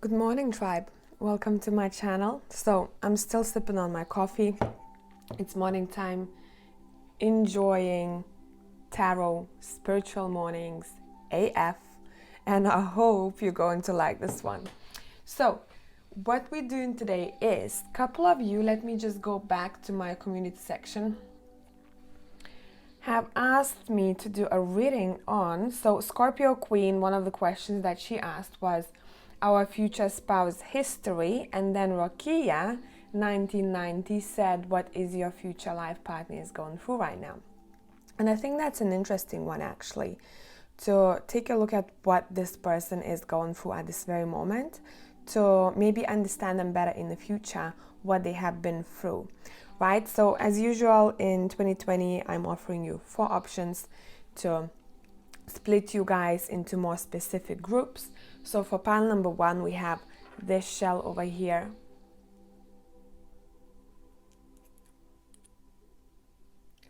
Good morning, tribe. Welcome to my channel. So I'm still sipping on my coffee. It's morning time, enjoying tarot spiritual mornings AF, and I hope you're going to like this one. So what we're doing today is, a couple of you, let me just go back to my community section, have asked me to do a reading on, so Scorpio Queen, one of the questions that she asked was our future spouse history, and then Rokia 1990 said, what is your future life partner is going through right now? And I think that's an interesting one, actually, to take a look at what this person is going through at this very moment, to maybe understand them better in the future, what they have been through, right? So as usual in 2020, I'm offering you 4 options to split you guys into more specific groups. So for pile number 1, we have this shell over here.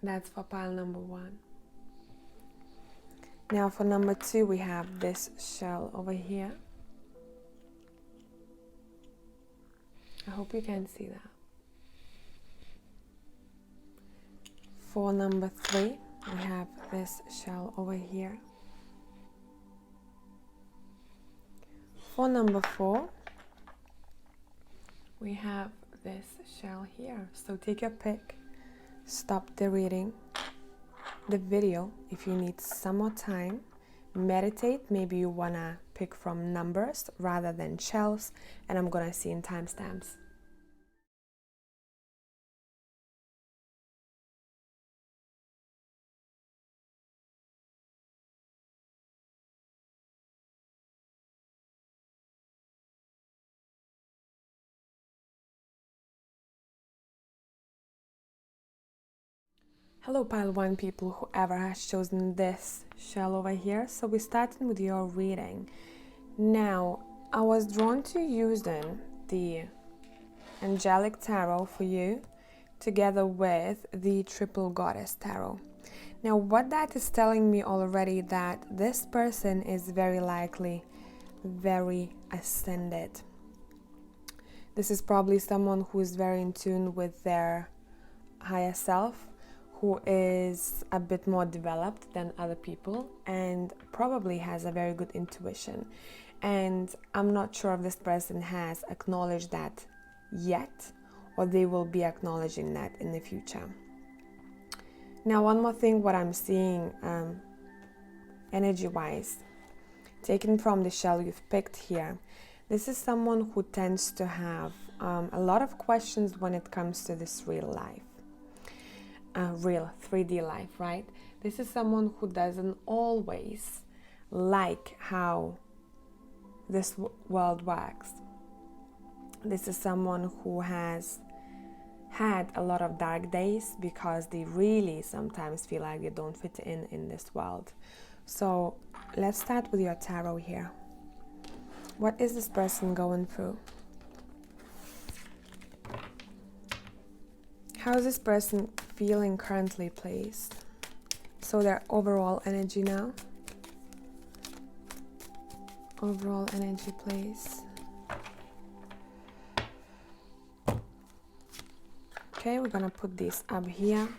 That's for pile number 1. Now for number 2, we have this shell over here. I hope you can see that. For number 3, we have this shell over here. For number 4, we have this shell here. So take your pick, stop the reading, the video if you need some more time, meditate. Maybe you wanna pick from numbers rather than shells, and I'm gonna see in timestamps. Hello pile 1 people, whoever has chosen this shell over here. So we're starting with your reading. Now, I was drawn to using the Angelic Tarot for you together with the Triple Goddess Tarot. Now, what that is telling me already, that this person is very likely very ascended. This is probably someone who is very in tune with their higher self, who is a bit more developed than other people and probably has a very good intuition. And I'm not sure if this person has acknowledged that yet, or they will be acknowledging that in the future. Now, one more thing, what I'm seeing energy-wise, taken from the shell you've picked here, this is someone who tends to have a lot of questions when it comes to this real life. Real 3D life, right? This is someone who doesn't always like how this world works. This is someone who has had a lot of dark days because they really sometimes feel like they don't fit in this world. So let's start with your tarot here. What is this person going through? How is this person feeling currently, please? So their overall energy now. Overall energy, please. Okay, we're gonna put these up here.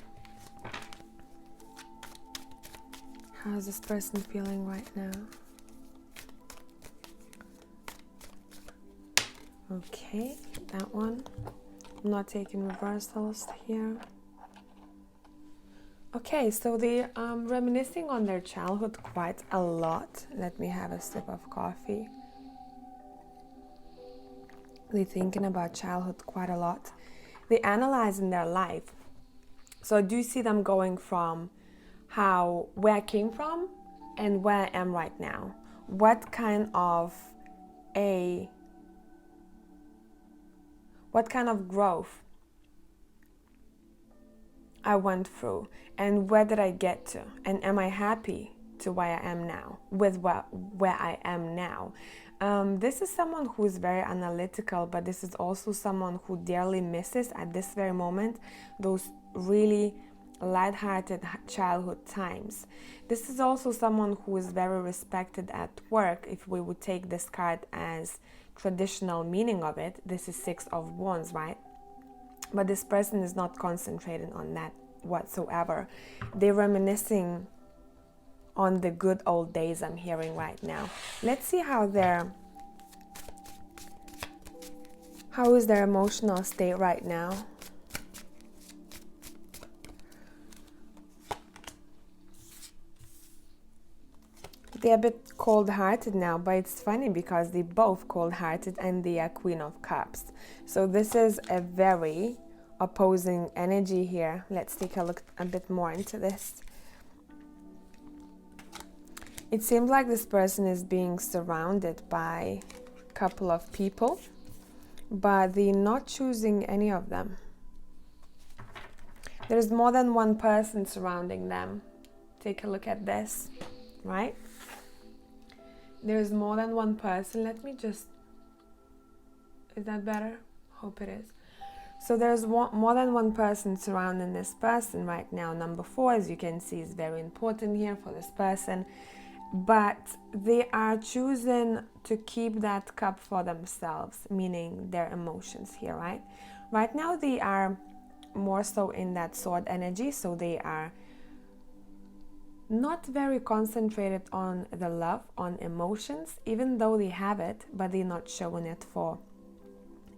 How is this person feeling right now? Okay, that one. I'm not taking reversals here. Okay, so they're reminiscing on their childhood quite a lot. Let me have a sip of coffee. They're thinking about childhood quite a lot. They're analyzing their life. So I do see them going from where I came from and where I am right now. What kind of growth I went through, and where did I get to, and am I happy to where I am now, with where I am now. This is someone who is very analytical, but this is also someone who dearly misses at this very moment those really light-hearted childhood times. This is also someone who is very respected at work. If we would take this card as traditional meaning of it, this is Six of Wands, right? But this person is not concentrating on that whatsoever. They're reminiscing on the good old days, I'm hearing right now. Let's see how is their emotional state right now. They're a bit cold-hearted now, but it's funny because they're both cold-hearted and they are Queen of Cups. So this is a very opposing energy here. Let's take a look a bit more into this. It seems like this person is being surrounded by a couple of people, but they're not choosing any of them. There's more than one person surrounding them. Take a look at this, right? There's more than one person. Let me just... Is that better? Hope it is. So there's more than one person surrounding this person right now. Number 4, as you can see, is very important here for this person. But they are choosing to keep that cup for themselves, meaning their emotions here, right? Right now they are more so in that sword energy, so they are not very concentrated on the love, on emotions, even though they have it, but they're not showing it for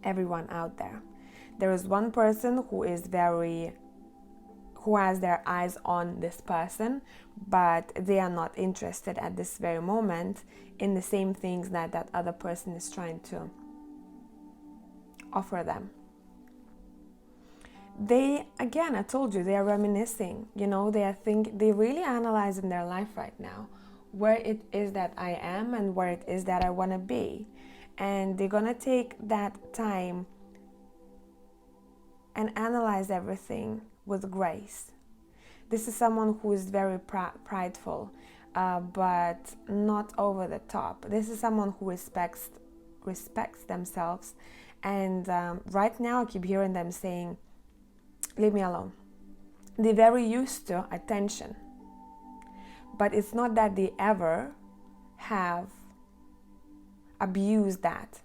everyone out there. There is one person who has their eyes on this person, but they are not interested at this very moment in the same things that that other person is trying to offer them. They, again, I told you, they are reminiscing, you know, they really analyzing their life right now, where it is that I am and where it is that I want to be. And they're going to take that time and analyze everything with grace. This is someone who is very prideful, but not over the top. This is someone who respects themselves. And right now I keep hearing them saying, leave me alone. They're very used to attention, but it's not that they ever have abused that.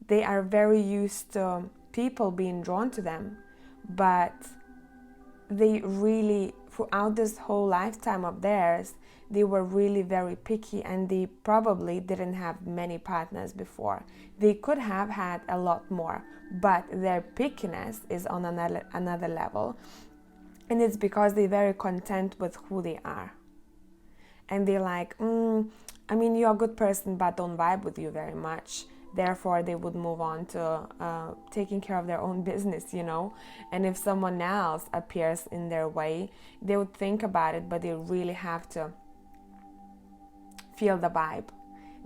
They are very used to people being drawn to them, but they really, throughout this whole lifetime of theirs, they were really very picky, and they probably didn't have many partners before. They could have had a lot more, but their pickiness is on another level. And it's because they're very content with who they are. And they're like, I mean, you're a good person, but don't vibe with you very much. Therefore, they would move on to taking care of their own business, you know. And if someone else appears in their way, they would think about it, but they really have to feel the vibe.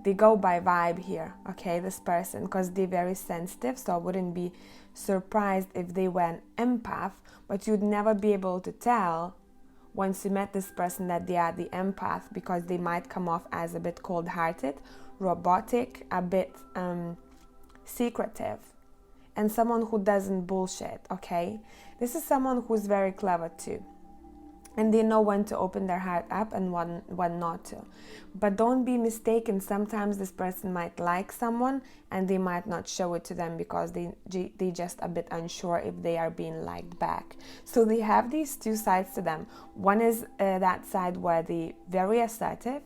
They go by vibe here, okay, this person, because they're very sensitive. So I wouldn't be surprised if they were an empath, but you'd never be able to tell once you met this person that they are the empath, because they might come off as a bit cold-hearted, robotic, a bit secretive, and someone who doesn't bullshit, okay? This is someone who's very clever too, and they know when to open their heart up and when not to. But don't be mistaken, sometimes this person might like someone and they might not show it to them because they just a bit unsure if they are being liked back. So they have these two sides to them. One is that side where they're very assertive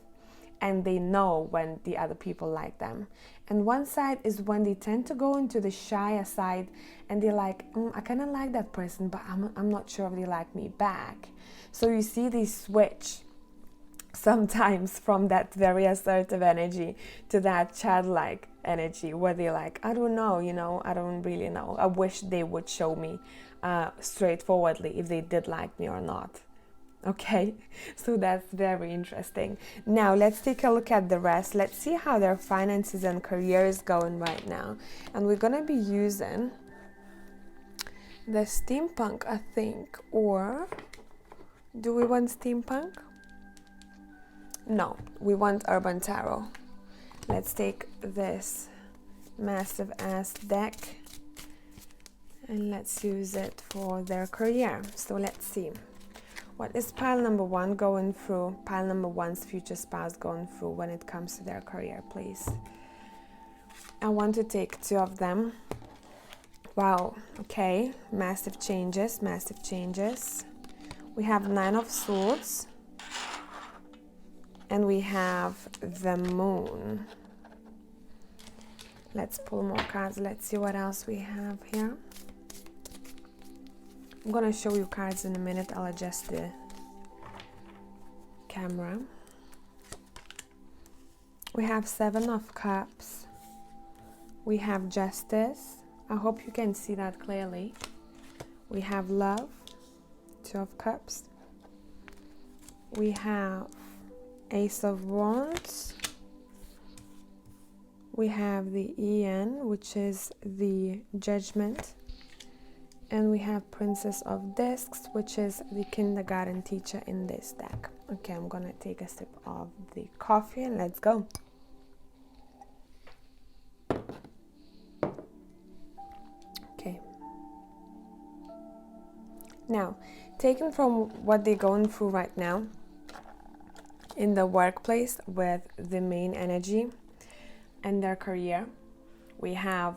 and they know when the other people like them. And one side is when they tend to go into the shy side and they're like, I kind of like that person, but I'm not sure if they like me back. So you see they switch sometimes from that very assertive energy to that childlike energy where they're like, I don't know, you know, I don't really know. I wish they would show me straightforwardly if they did like me or not. Okay, so that's very interesting. Now let's take a look at the rest. Let's see how their finances and career is going right now. And we're gonna be using the steampunk, I think, or do we want steampunk? No, we want urban tarot. Let's take this massive ass deck And let's use it for their career. So let's see. What is pile number one going through? Pile number one's future spouse going through when it comes to their career, please. I want to take two of them. Wow, okay. Massive changes, massive changes. We have Nine of Swords. And we have the Moon. Let's pull more cards. Let's see what else we have here. I'm gonna show you cards in a minute. I'll adjust the camera. We have Seven of Cups. We have Justice. I hope you can see that clearly. We have Love, Two of Cups. We have Ace of Wands. We have the EN, which is the Judgment. And we have Princess of Discs, which is the kindergarten teacher in this deck. Okay, I'm gonna take a sip of the coffee and let's go. Okay. Now, taken from what they're going through right now in the workplace with the main energy and their career, we have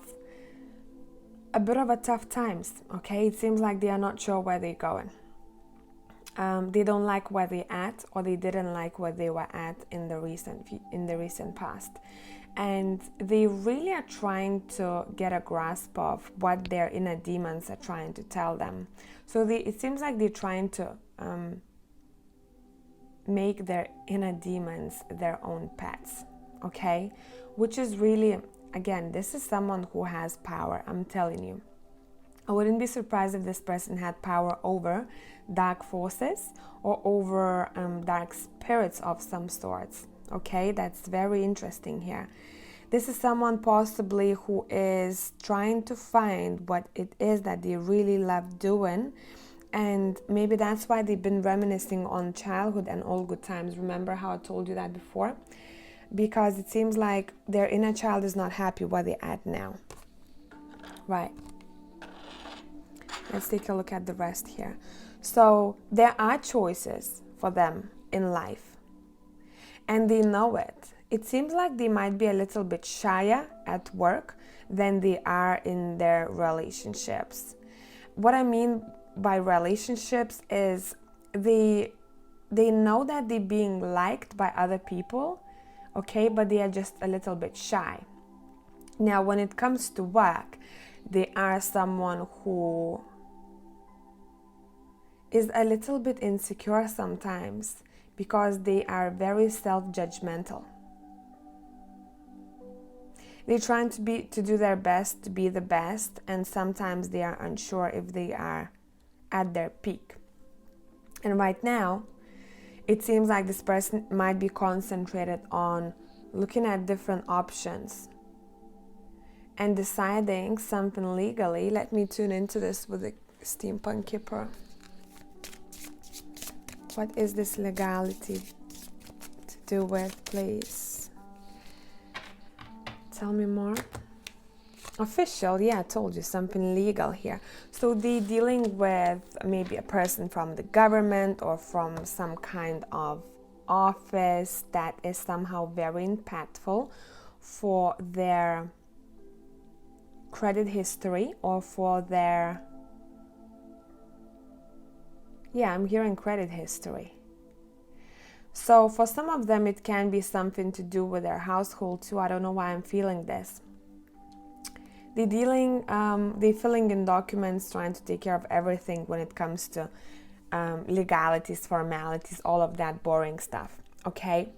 a bit of a tough times, okay? It seems like they are not sure where they're going. They don't like where they're at, or they didn't like where they were at in the recent past. And they really are trying to get a grasp of what their inner demons are trying to tell them. So it seems like they're trying to make their inner demons their own pets, okay? Which is really, again, this is someone who has power, I'm telling you. I wouldn't be surprised if this person had power over dark forces or over dark spirits of some sorts. Okay, that's very interesting here. This is someone possibly who is trying to find what it is that they really love doing. And maybe that's why they've been reminiscing on childhood and all good times. Remember how I told you that before? Because it seems like their inner child is not happy where they're at now. Right. Let's take a look at the rest here. So there are choices for them in life. And they know it. It seems like they might be a little bit shyer at work than they are in their relationships. What I mean by relationships is they know that they're being liked by other people, okay, but they are just a little bit shy. Now, when it comes to work, they are someone who is a little bit insecure sometimes because they are very self-judgmental. They're trying to do their best to be the best, and sometimes they are unsure if they are at their peak. And right now, it seems like this person might be concentrated on looking at different options and deciding something legally. Let me tune into this with the Steampunk Kipper. What is this legality to do with, please? Tell me more. Official, yeah, I told you, something legal here. So they're dealing with maybe a person from the government or from some kind of office that is somehow very impactful for their credit history or for their, yeah, I'm hearing credit history. So for some of them, it can be something to do with their household too. I don't know why I'm feeling this. They're filling in documents, trying to take care of everything when it comes to legalities, formalities, all of that boring stuff, okay?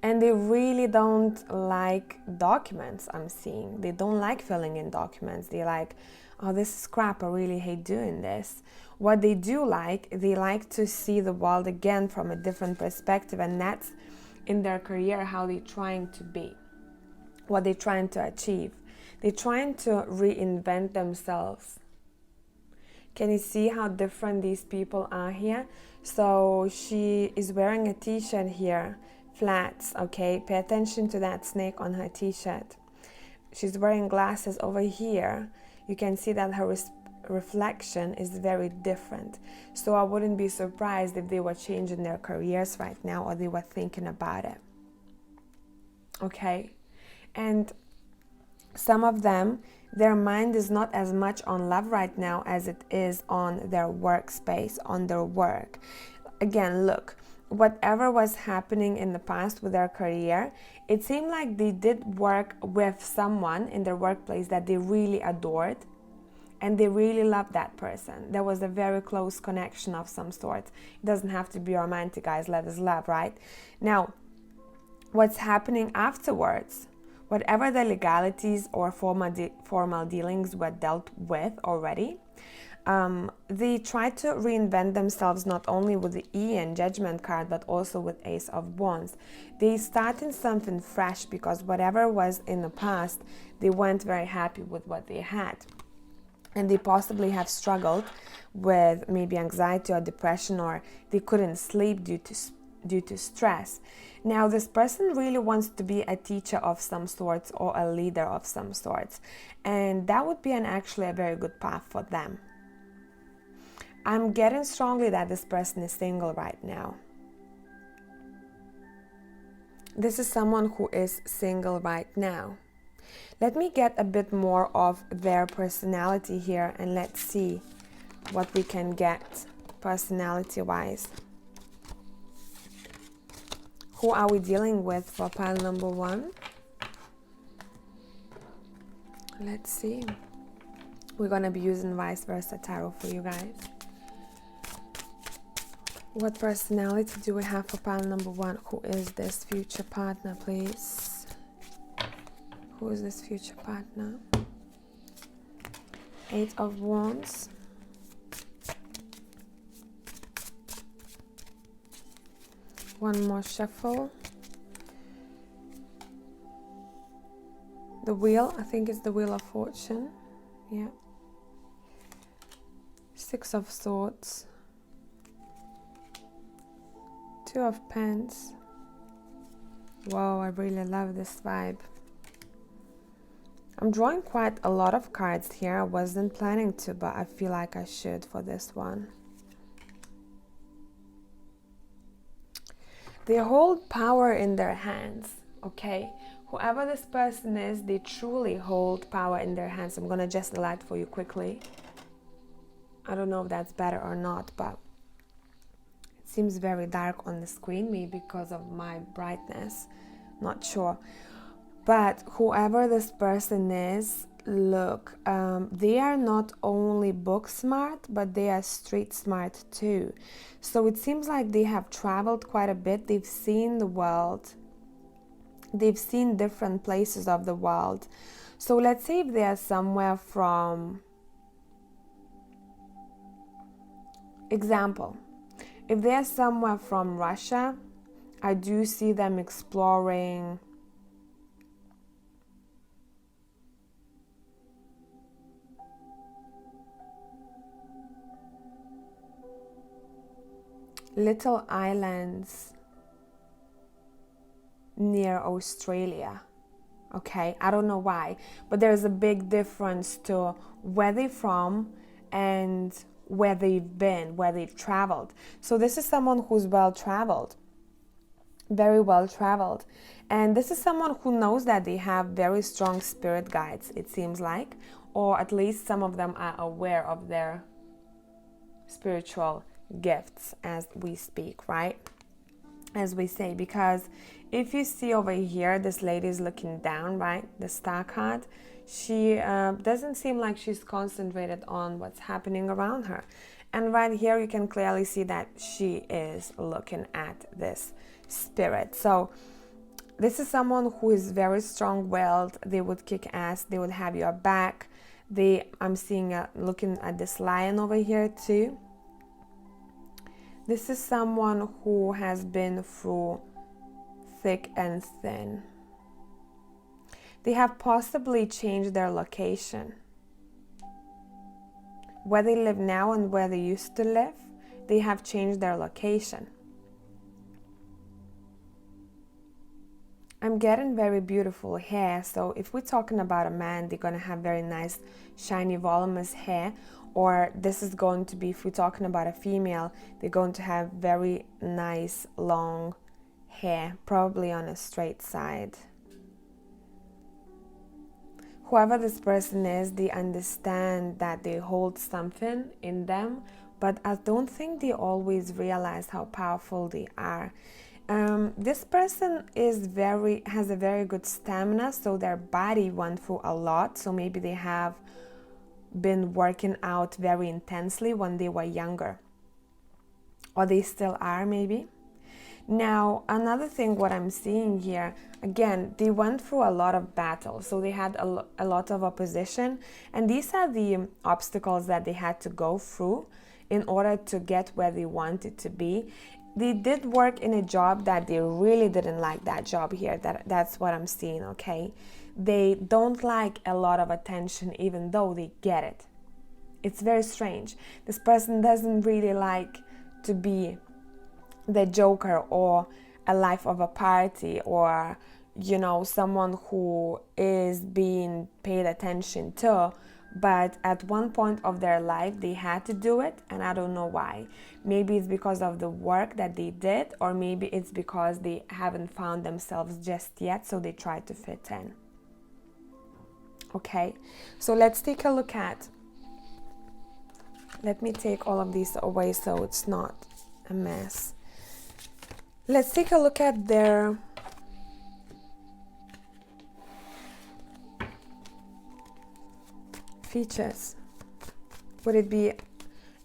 And they really don't like documents, I'm seeing. They don't like filling in documents. They're like, oh, this is crap, I really hate doing this. What they do like, they like to see the world again from a different perspective, and that's in their career, how they're trying to be, what they're trying to achieve. They're trying to reinvent themselves. Can you see how different these people are here? So she is wearing a t-shirt here, flats, okay? Pay attention to that snake on her t-shirt. She's wearing glasses over here. you can see that her reflection is very different. So I wouldn't be surprised if they were changing their careers right now, or they were thinking about it. Okay? And some of them, their mind is not as much on love right now as it is on their workspace, on their work. Again, look, whatever was happening in the past with their career, it seemed like they did work with someone in their workplace that they really adored, and they really loved that person. There was a very close connection of some sort. It doesn't have to be romantic, guys. Love is love, right? Now, what's happening afterwards? Whatever the legalities or formal dealings were dealt with already, they try to reinvent themselves not only with the E and Judgment card, but also with Ace of Wands. They starting something fresh, because whatever was in the past, they weren't very happy with what they had. And they possibly have struggled with maybe anxiety or depression, or they couldn't sleep due to stress. Now, this person really wants to be a teacher of some sorts, or a leader of some sorts. And that would be actually a very good path for them. I'm getting strongly that this person is single right now. This is someone who is single right now. Let me get a bit more of their personality here, and let's see what we can get personality-wise. Who are we dealing with for pile number 1? Let's see. We're going to be using vice versa tarot for you guys. What personality do we have for pile number 1? Who is this future partner, please? Who is this future partner? 8 of Wands. One more shuffle. The Wheel, I think it's the Wheel of Fortune. Yeah. 6 of Swords. 2 of Pens. Wow, I really love this vibe. I'm drawing quite a lot of cards here. I wasn't planning to, but I feel like I should for this one. They hold power in their hands, okay? Whoever this person is, they truly hold power in their hands. I'm going to adjust the light for you quickly. I don't know if that's better or not, but it seems very dark on the screen, maybe because of my brightness. Not sure. But whoever this person is, look, they are not only book smart, but they are street smart too. So it seems like they have traveled quite a bit. They've seen the world. They've seen different places of the world. So let's say if they are somewhere from, example, if they are somewhere from Russia, I do see them exploring little islands near Australia. Okay, I don't know why, but there's a big difference to where they're from and where they've been, where they've traveled. So this is someone who's well traveled, very well traveled. And this is someone who knows that they have very strong spirit guides, it seems like, or at least some of them are aware of their spiritual gifts as we speak, right? As we say, because if you see over here, this lady is looking down, right? The Star card. She doesn't seem like she's concentrated on what's happening around her. And right here, you can clearly see that she is looking at this spirit. So this is someone who is very strong-willed. They would kick ass. They would have your back. I'm seeing, looking at this lion over here too. This is someone who has been through thick and thin. They have possibly changed their location. Where they live now and where they used to live, they have changed their location. I'm getting very beautiful hair. So if we're talking about a man, they're going to have very nice, shiny, voluminous hair. Or this is going to be, if we're talking about a female, they're going to have very nice, long hair, probably on a straight side. Whoever this person is, they understand that they hold something in them, but I don't think they always realize how powerful they are. This person has a very good stamina, so their body went through a lot. So maybe they have been working out very intensely when they were younger, or they still are maybe. Now, another thing, what I'm seeing here, again, they went through a lot of battles, so they had a lot of opposition, and these are the obstacles that they had to go through in order to get where they wanted to be. They did work in a job that they really didn't like, that job here. That's what I'm seeing, okay? They don't like a lot of attention, even though they get it. It's very strange. This person doesn't really like to be the joker or a life of a party, or someone who is being paid attention to, but at one point of their life they had to do it, and I don't know why. Maybe it's because of the work that they did, or maybe it's because they haven't found themselves just yet, so they try to fit in. Okay, so let's take a look at, let me take all of these away so it's not a mess. Let's take a look at their features. Would it be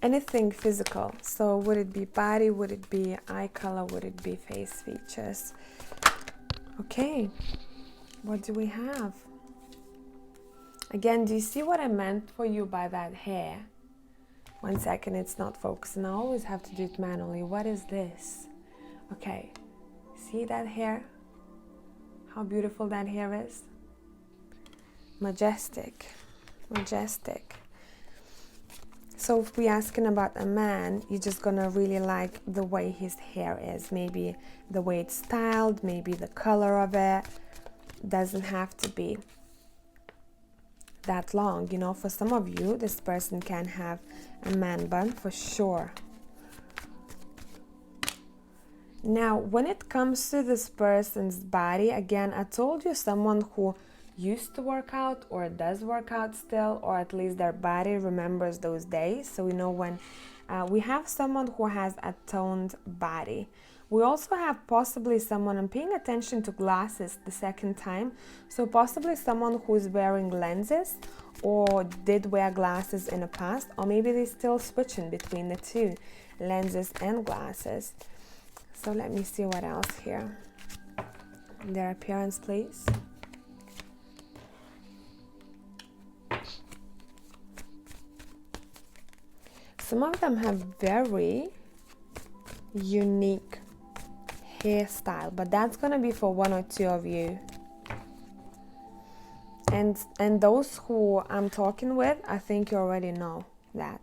anything physical? So would it be body? Would it be eye color? Would it be face features? Okay, what do we have? Again, do you see what I meant for you by that hair? 1 second, it's not focusing. I always have to do it manually. What is this? Okay, see that hair? How beautiful that hair is? Majestic, majestic. So if we're asking about a man, you're just gonna really like the way his hair is. Maybe the way it's styled, maybe the color of it. Doesn't have to be that long. For some of you, this person can have a man bun for sure. Now, when it comes to this person's body, again, I told you someone who used to work out or does work out still, or at least their body remembers those days. So when we have someone who has a toned body. We also have possibly someone, I'm paying attention to glasses the second time, so possibly someone who's wearing lenses or did wear glasses in the past, or maybe they're still switching between the two, lenses and glasses. So let me see what else here. Their appearance, please. Some of them have very unique hairstyle, but that's gonna be for 1 or 2 of you. And those who I'm talking with, I think you already know that.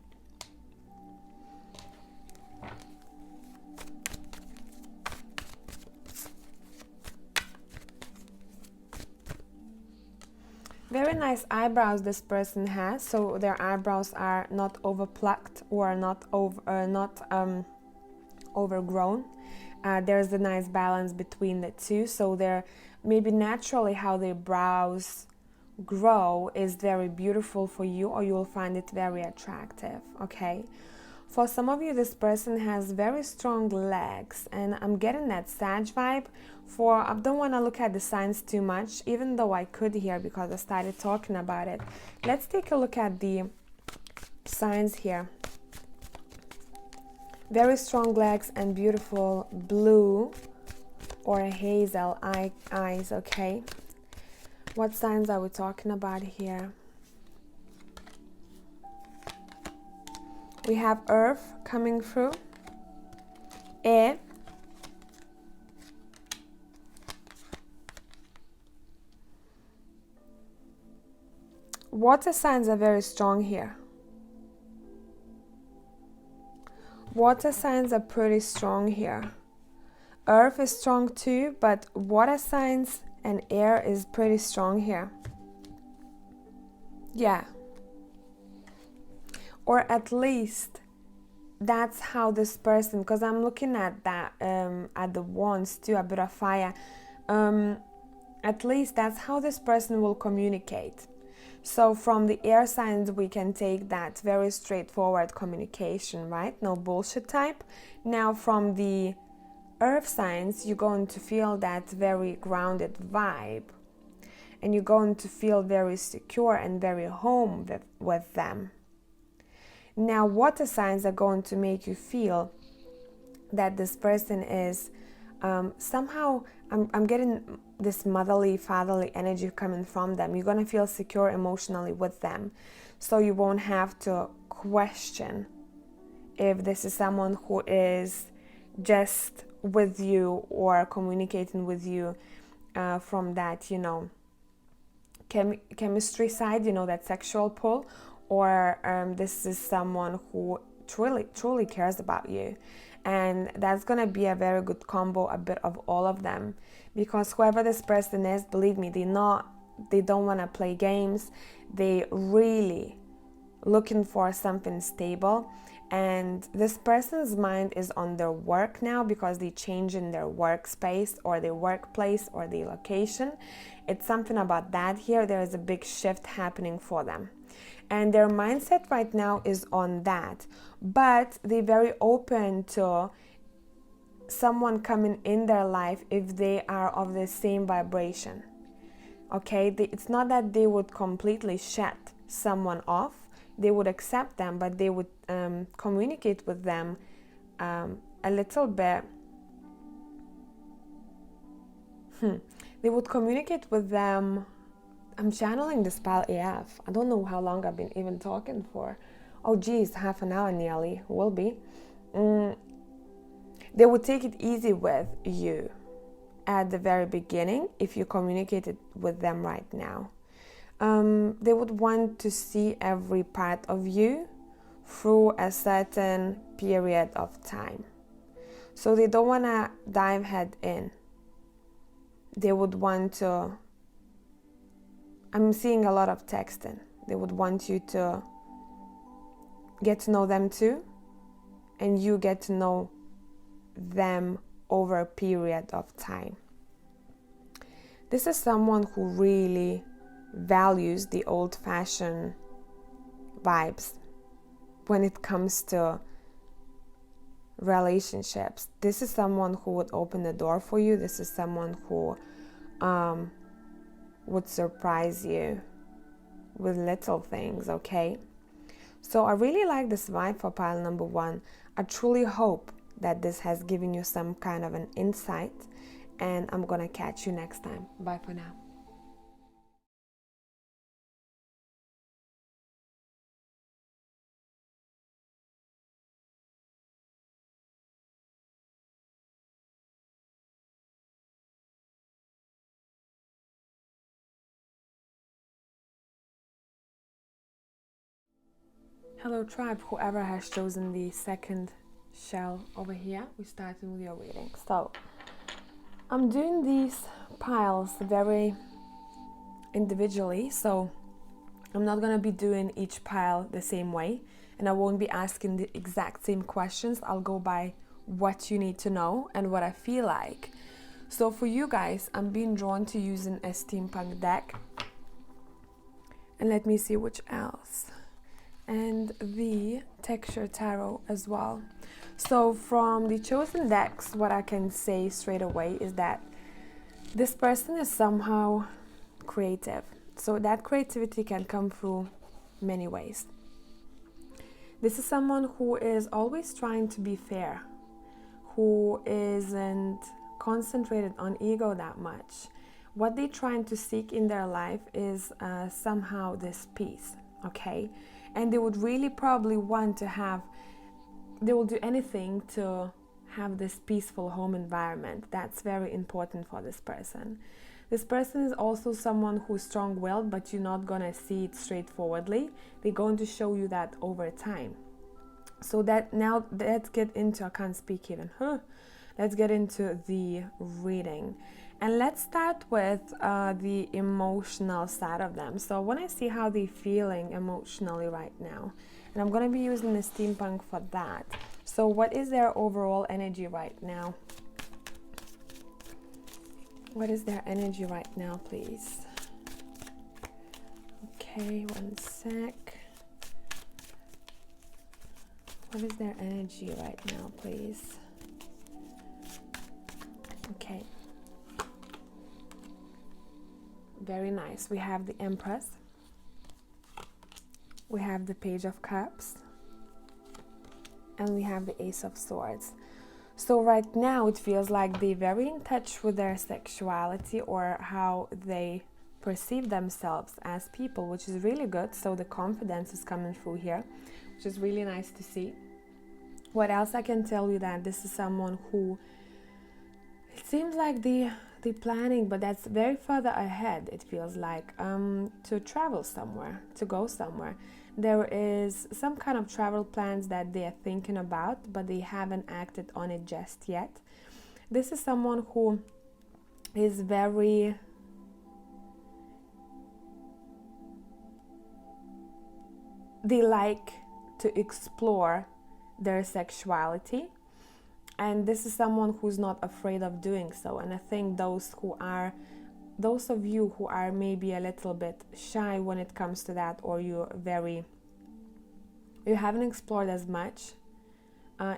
Very nice eyebrows this person has. So their eyebrows are not overplucked or not overgrown. There's a nice balance between the two. So they're maybe naturally how their brows grow is very beautiful for you, or you'll find it very attractive. Okay. For some of you, this person has very strong legs, and I'm getting that Sag vibe. I don't want to look at the signs too much, even though I could here because I started talking about it. Let's take a look at the signs here. Very strong legs and beautiful blue or hazel eyes, okay? What signs are we talking about here? We have earth coming through, air, water signs are very strong here. Water signs are pretty strong here. Earth is strong too, but water signs and air is pretty strong here. Yeah. Or at least that's how this person, because I'm looking at that, at the wands too, a bit of fire. At least that's how this person will communicate. So from the air signs, we can take that very straightforward communication, right? No bullshit type. Now from the earth signs, you're going to feel that very grounded vibe. And you're going to feel very secure and very home with them. Now, water signs are going to make you feel that this person is somehow, I'm getting this motherly, fatherly energy coming from them. You're going to feel secure emotionally with them. So you won't have to question if this is someone who is just with you or communicating with you from that, chemistry side, that sexual pull, or this is someone who truly cares about you. And that's going to be a very good combo, a bit of all of them, because whoever this person is, believe me, they don't want to play games. They really looking for something stable. And this person's mind is on their work now, because they change in their workspace or their workplace or their location. It's something about that here. There is a big shift happening for them. And their mindset right now is on that. But they're very open to someone coming in their life if they are of the same vibration. Okay? It's not that they would completely shut someone off. They would accept them, but they would communicate with them a little bit. They would communicate with them. I'm channeling this pile AF. I don't know how long I've been even talking for. Oh geez, half an hour nearly. Will be. They would take it easy with you at the very beginning if you communicated with them right now. They would want to see every part of you through a certain period of time. So they don't want to dive head in. They would want to, I'm seeing a lot of texting. They would want you to get to know them too, and you get to know them over a period of time. This is someone who really values the old-fashioned vibes when it comes to relationships. This is someone who would open the door for you. This is someone who would surprise you with little things, okay? So I really like this vibe for pile number one. I truly hope that this has given you some kind of an insight, and I'm gonna catch you next time. Bye for now. Hello tribe, whoever has chosen the second shell over here, we're starting with your reading. So I'm doing these piles very individually, so I'm not going to be doing each pile the same way, and I won't be asking the exact same questions. I'll go by what you need to know and what I feel like. So for you guys, I'm being drawn to using a steampunk deck, and let me see which else, and the texture tarot as well. So from the chosen decks, what I can say straight away is that this person is somehow creative. So that creativity can come through many ways. This is someone who is always trying to be fair, who isn't concentrated on ego that much. What they're trying to seek in their life is somehow this peace, okay? And they would really probably want to have, they will do anything to have this peaceful home environment. That's very important for this person. This person is also someone who's strong-willed, but you're not gonna see it straightforwardly. They're going to show you that over time. So that now, let's get into, I can't speak even, let's get into the reading. And let's start with the emotional side of them. So I want to see how they're feeling emotionally right now. And I'm going to be using the steampunk for that. So what is their overall energy right now? What is their energy right now, please? Okay, one sec. What is their energy right now, please? Okay. Very nice. We have the Empress. We have the Page of Cups. And we have the Ace of Swords. So right now it feels like they're very in touch with their sexuality or how they perceive themselves as people, which is really good. So the confidence is coming through here, which is really nice to see. What else I can tell you, that this is someone who, it seems like they're planning, but that's very further ahead, it feels like, to travel somewhere, to go somewhere. There is some kind of travel plans that they are thinking about, but they haven't acted on it just yet. This is someone who is very they like to explore their sexuality, and this is someone who's not afraid of doing so. And I think those of you who are maybe a little bit shy when it comes to that, or you haven't explored as much,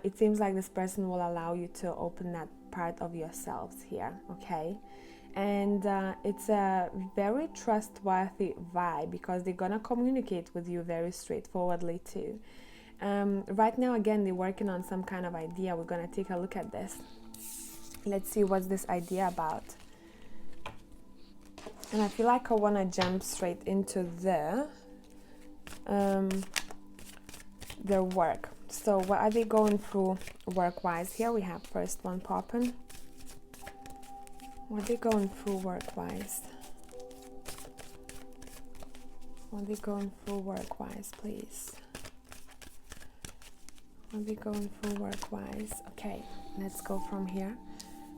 it seems like this person will allow you to open that part of yourselves here, okay? And it's a very trustworthy vibe, because they're gonna communicate with you very straightforwardly too. Right now, again, they're working on some kind of idea. We're gonna take a look at this. Let's see what's this idea about. And I feel like I wanna jump straight into their work. So what are they going through work-wise? Here we have first one popping. What are they going through work-wise? What are they going through work-wise, please? What are they going through work-wise? Okay, let's go from here.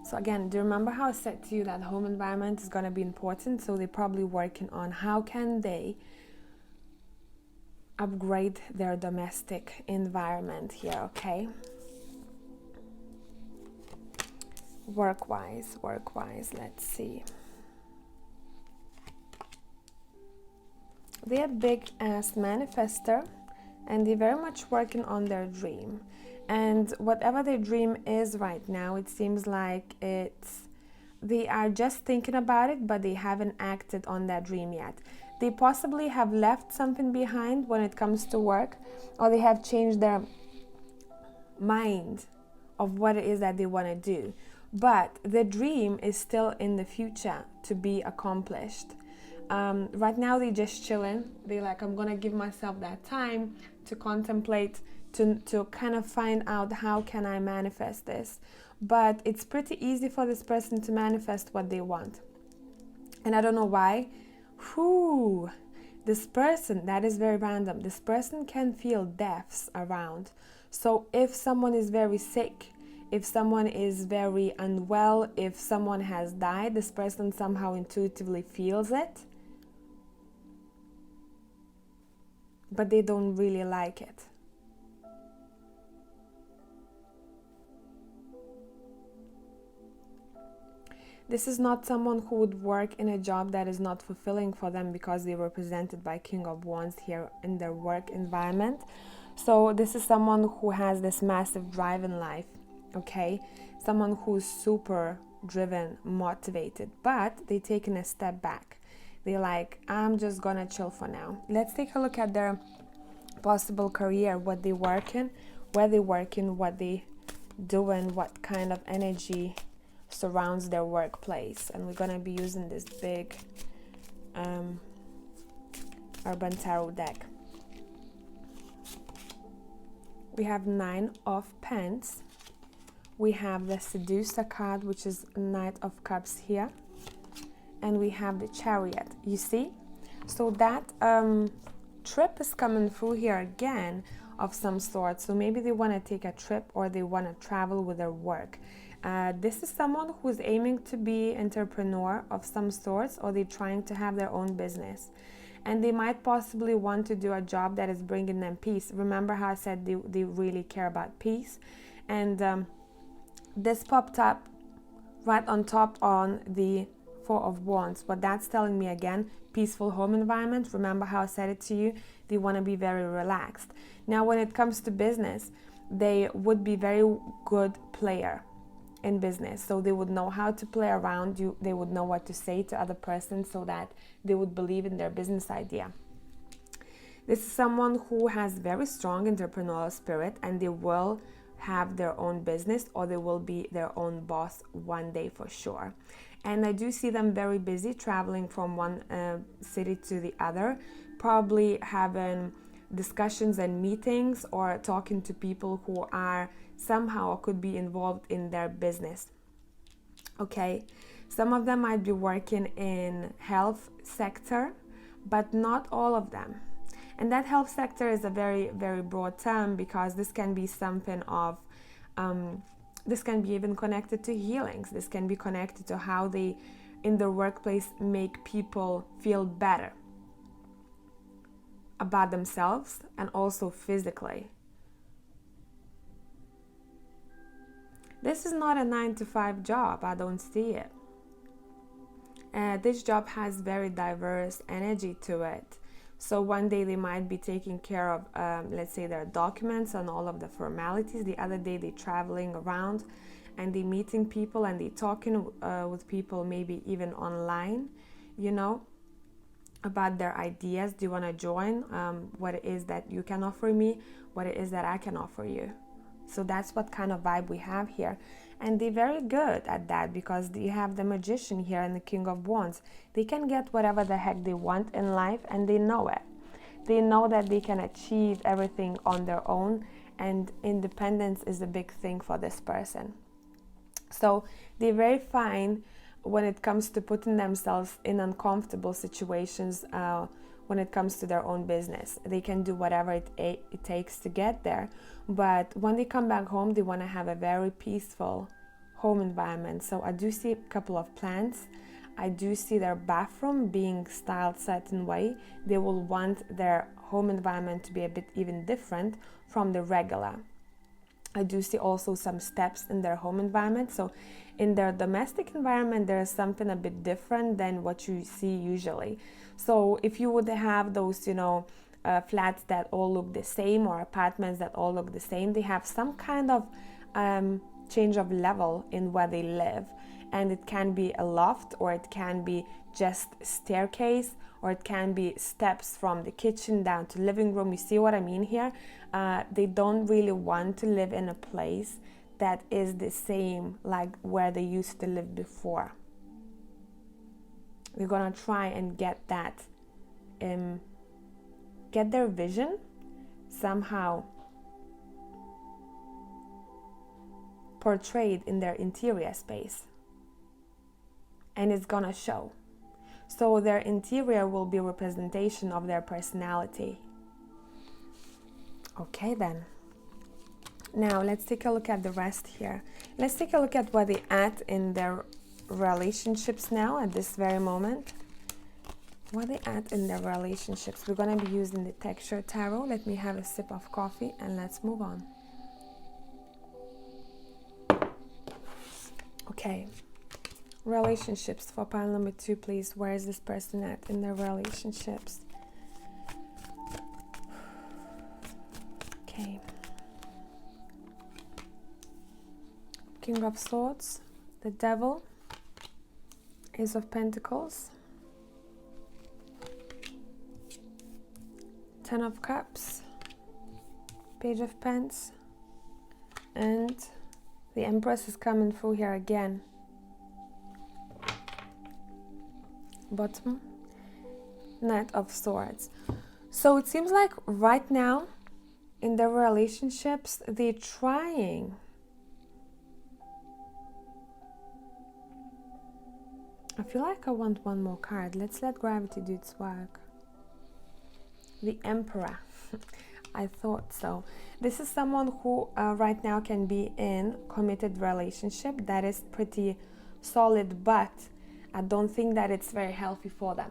So again, do you remember how I said to you that home environment is going to be important? So they're probably working on how can they upgrade their domestic environment here, okay? Work-wise, let's see. They're a big-ass manifester, and they're very much working on their dream. And whatever their dream is right now, it seems like they are just thinking about it, but they haven't acted on that dream yet. They possibly have left something behind when it comes to work, or they have changed their mind of what it is that they want to do. But the dream is still in the future to be accomplished. Right now they're just chilling. They're like, I'm gonna give myself that time to contemplate, to kind of find out how can I manifest this. But it's pretty easy for this person to manifest what they want. And I don't know why. This person, that is very random. This person can feel deaths around. So if someone is very sick, if someone is very unwell, if someone has died, this person somehow intuitively feels it, but they don't really like it. This is not someone who would work in a job that is not fulfilling for them, because they're represented by King of Wands here in their work environment. So this is someone who has this massive drive in life, okay? Someone who's super driven, motivated, but they're taking a step back. They're like, I'm just gonna chill for now. Let's take a look at their possible career, what they're working, where they're working, what they're doing, what kind of energy surrounds their workplace. And we're gonna be using this big Urban Tarot deck. We have 9 of Pence. We have the Seducer card, which is Knight of Cups here. And we have the Chariot, you see? So that trip is coming through here again of some sort. So maybe they want to take a trip, or they want to travel with their work. This is someone who's aiming to be entrepreneur of some sorts, or they're trying to have their own business. And they might possibly want to do a job that is bringing them peace. Remember how I said they really care about peace? And this popped up right on top on the Four of Wands. What that's telling me again, peaceful home environment. Remember how I said it to you? They want to be very relaxed. Now, when it comes to business, they would be very good player in business. So they would know how to play around you. They would know what to say to other persons so that they would believe in their business idea. This is someone who has very strong entrepreneurial spirit, and they will have their own business, or they will be their own boss one day for sure. And I do see them very busy traveling from one city to the other, probably having discussions and meetings or talking to people who are somehow could be involved in their business. Okay, some of them might be working in health sector, but not all of them. And that health sector is a very, very broad term, because this can be something of, this can be even connected to healings. This can be connected to how they, in their workplace, make people feel better about themselves and also physically. This is not a 9-to-5 job. I don't see it. This job has very diverse energy to it. So one day they might be taking care of, let's say, their documents and all of the formalities. The other day they're traveling around and they're meeting people and they're talking with people, maybe even online, you know, about their ideas. Do you want to join? What it is that you can offer me? What it is that I can offer you? So that's what kind of vibe we have here. And they're very good at that, because you have the Magician here and the King of Wands. They can get whatever the heck they want in life, and they know it. They know that they can achieve everything on their own, and independence is a big thing for this person. So they're very fine when it comes to putting themselves in uncomfortable situations when it comes to their own business. They can do whatever it takes to get there. But when they come back home, they want to have a very peaceful home environment. So I do see a couple of plants. I do see their bathroom being styled certain way. They will want their home environment to be a bit even different from the regular. I do see also some steps in their home environment. So in their domestic environment, there is something a bit different than what you see usually. So if you would have those, you know, flats that all look the same, or apartments that all look the same, they have some kind of change of level in where they live. And it can be a loft, or it can be just staircase, or it can be steps from the kitchen down to living room. You see what I mean here? They don't really want to live in a place that is the same like where they used to live before. They're gonna try and get that, get their vision somehow portrayed in their interior space. And it's gonna show. So their interior will be a representation of their personality. Okay then. Now let's take a look at the rest here. Let's take a look at where they're at in their relationships now at this very moment. Where they at in their relationships. We're gonna be using the Texture Tarot. Let me have a sip of coffee and let's move on. Okay. Relationships for pile number 2, please. Where is this person at in their relationships? Okay. King of Swords, the Devil, Ace of Pentacles, Ten of Cups, Page of Pence, and the Empress is coming through here again. Bottom, Knight of Swords. So it seems like right now in their relationships, they're trying. I feel like I want one more card. Let's let gravity do its work. The Emperor. I thought so. This is someone who right now can be in committed relationship that is pretty solid, but I don't think that it's very healthy for them.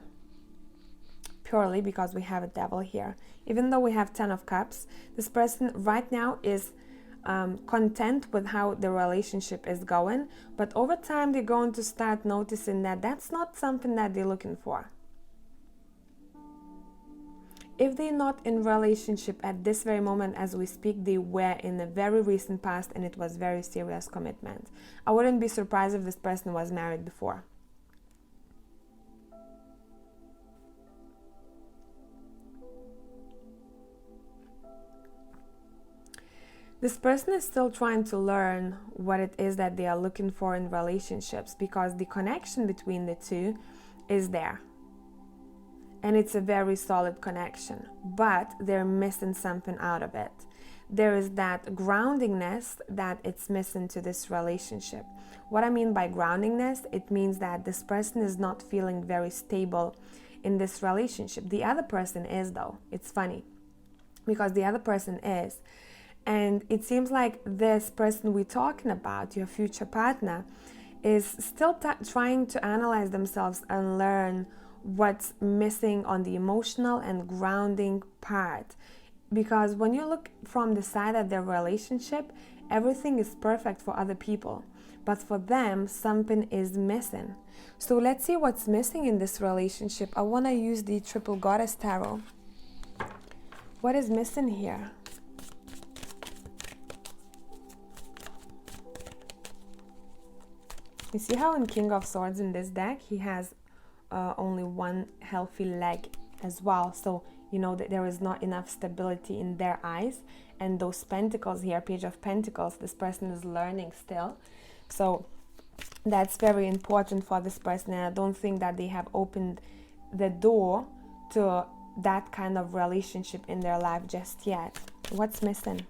Purely because we have a devil here. Even though we have 10 of cups, this person right now is content with how the relationship is going, but over time they're going to start noticing that that's not something that they're looking for. If they're not in relationship at this very moment as we speak, they were in the very recent past and it was very serious commitment. I wouldn't be surprised if this person was married before. This person is still trying to learn what it is that they are looking for in relationships, because the connection between the two is there. And it's a very solid connection, but they're missing something out of it. There is that groundingness that it's missing to this relationship. What I mean by groundingness, it means that this person is not feeling very stable in this relationship. The other person is, though. It's funny because the other person is. And it seems like this person we're talking about, your future partner, is still trying to analyze themselves and learn what's missing on the emotional and grounding part. Because when you look from the side of their relationship, everything is perfect for other people. But for them, something is missing. So let's see what's missing in this relationship. I want to use the Triple Goddess Tarot. What is missing here? You see how in King of Swords in this deck, he has only one healthy leg as well. So you know that there is not enough stability in their eyes. And those pentacles here, Page of Pentacles, this person is learning still. So that's very important for this person. And I don't think that they have opened the door to that kind of relationship in their life just yet. What's missing?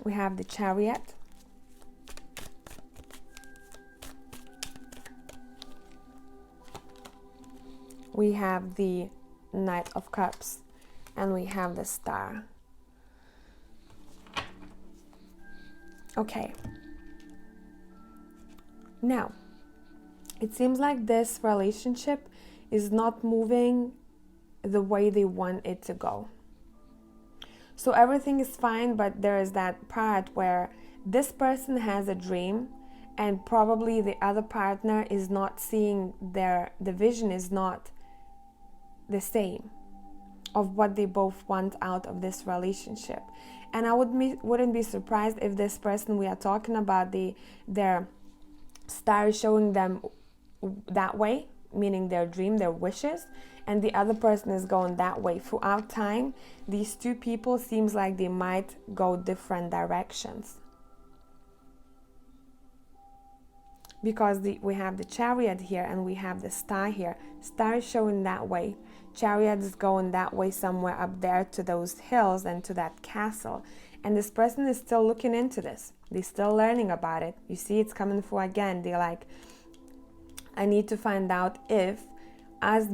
We have the Chariot. We have the Knight of Cups, and we have the Star. Okay. Now, it seems like this relationship is not moving the way they want it to go. So everything is fine, but there is that part where this person has a dream and probably the other partner is not seeing the vision is not the same of what they both want out of this relationship. And I wouldn't be surprised if this person we are talking about, their star is showing them that way, meaning their dream, their wishes, and the other person is going that way. Throughout time, these two people seems like they might go different directions. Because we have the Chariot here and we have the Star here. Star is showing that way. Chariot is going that way, somewhere up there to those hills and to that castle. And this person is still looking into this. They're still learning about it. You see, it's coming through again. They're like, I need to find out if us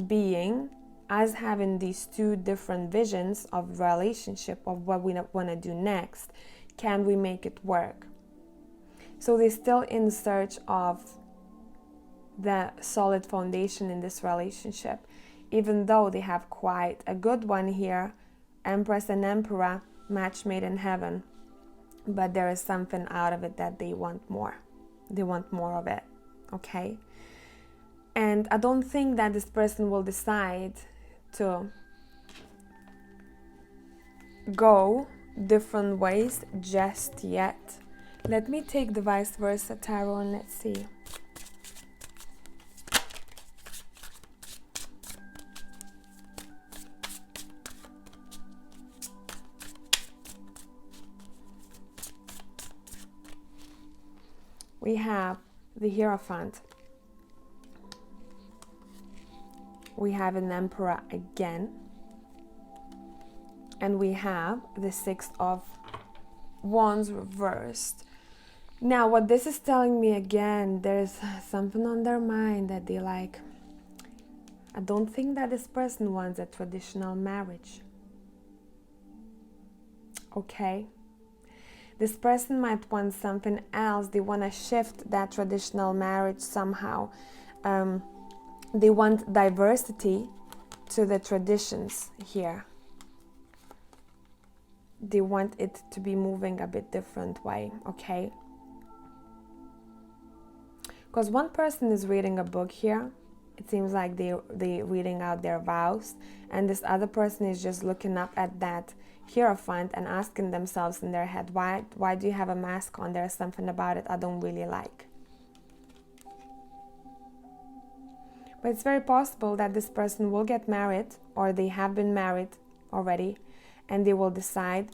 having these two different visions of relationship, of what we want to do next, can we make it work? So they're still in search of the solid foundation in this relationship, even though they have quite a good one here, Empress and Emperor, match made in heaven. But there is something out of it that they want more. They want more of it, okay? And I don't think that this person will decide to go different ways just yet. Let me take the Vice Versa Tarot and let's see. We have the Hierophant. We have an Emperor again. And we have the Six of Wands reversed. Now, what this is telling me again, there's something on their mind that they like. I don't think that this person wants a traditional marriage. okay? This person might want something else. They want to shift that traditional marriage somehow. They want diversity to the traditions here. They want it to be moving a bit different way, okay? Because one person is reading a book here. It seems like they're reading out their vows, and this other person is just looking up at that Hierophant and asking themselves in their head, why do you have a mask on? There's something about it I don't really like. But it's very possible that this person will get married, or they have been married already, and they will decide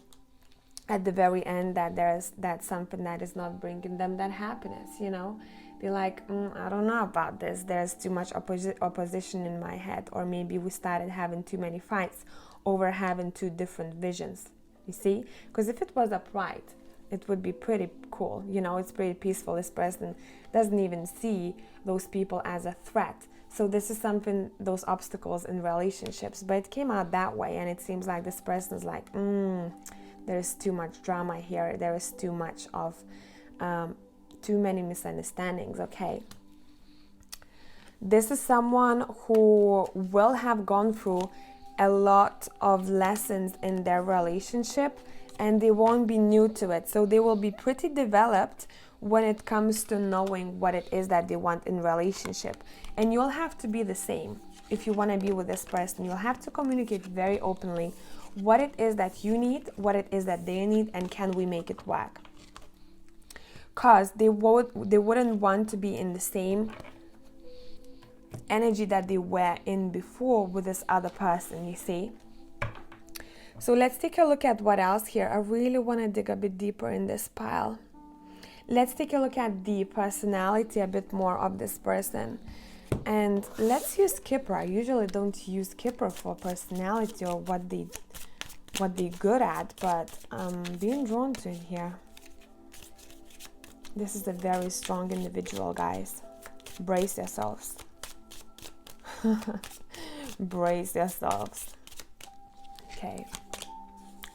at the very end that that's something that is not bringing them that happiness, you know? They're like, I don't know about this. There's too much opposition in my head. Or maybe we started having too many fights over having two different visions, you see? Because if it was upright, it would be pretty cool, you know? It's pretty peaceful. This person doesn't even see those people as a threat. So this is something, those obstacles in relationships. But it came out that way, and it seems like this person is like, there's too much drama here. There is too much of... too many misunderstandings, okay? This is someone who will have gone through a lot of lessons in their relationship, and they won't be new to it. So they will be pretty developed when it comes to knowing what it is that they want in relationship. And you'll have to be the same if you want to be with this person. You'll have to communicate very openly what it is that you need, what it is that they need, and can we make it work? Because they wouldn't want to be in the same energy that they were in before with this other person, you see. So let's take a look at what else here. I really want to dig a bit deeper in this pile. Let's take a look at the personality a bit more of this person. And let's use Kipper. I usually don't use Kipper for personality or what they're good at, but I'm being drawn to it here. This is a very strong individual, guys. Brace yourselves. Brace yourselves. Okay.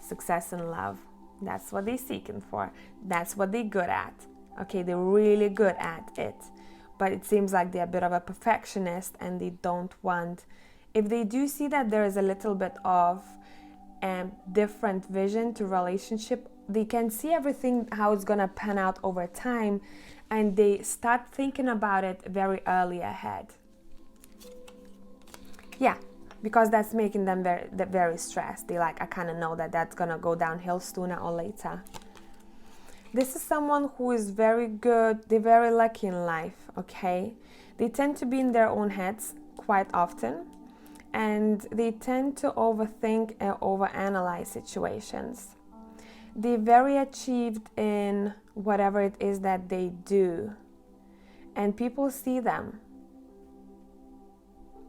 Success in love. That's what they're seeking for. That's what they're good at. Okay, they're really good at it. But it seems like they're a bit of a perfectionist, and they don't want... If they do see that there is a little bit of different vision to relationship, they can see everything, how it's gonna pan out over time, and they start thinking about it very early ahead. Yeah, because that's making them very stressed. They like, I kind of know that that's gonna go downhill sooner or later. This is someone who is very good. They're very lucky in life, okay? They tend to be in their own heads quite often, and they tend to overthink and overanalyze situations. They're very achieved in whatever it is that they do, and people see them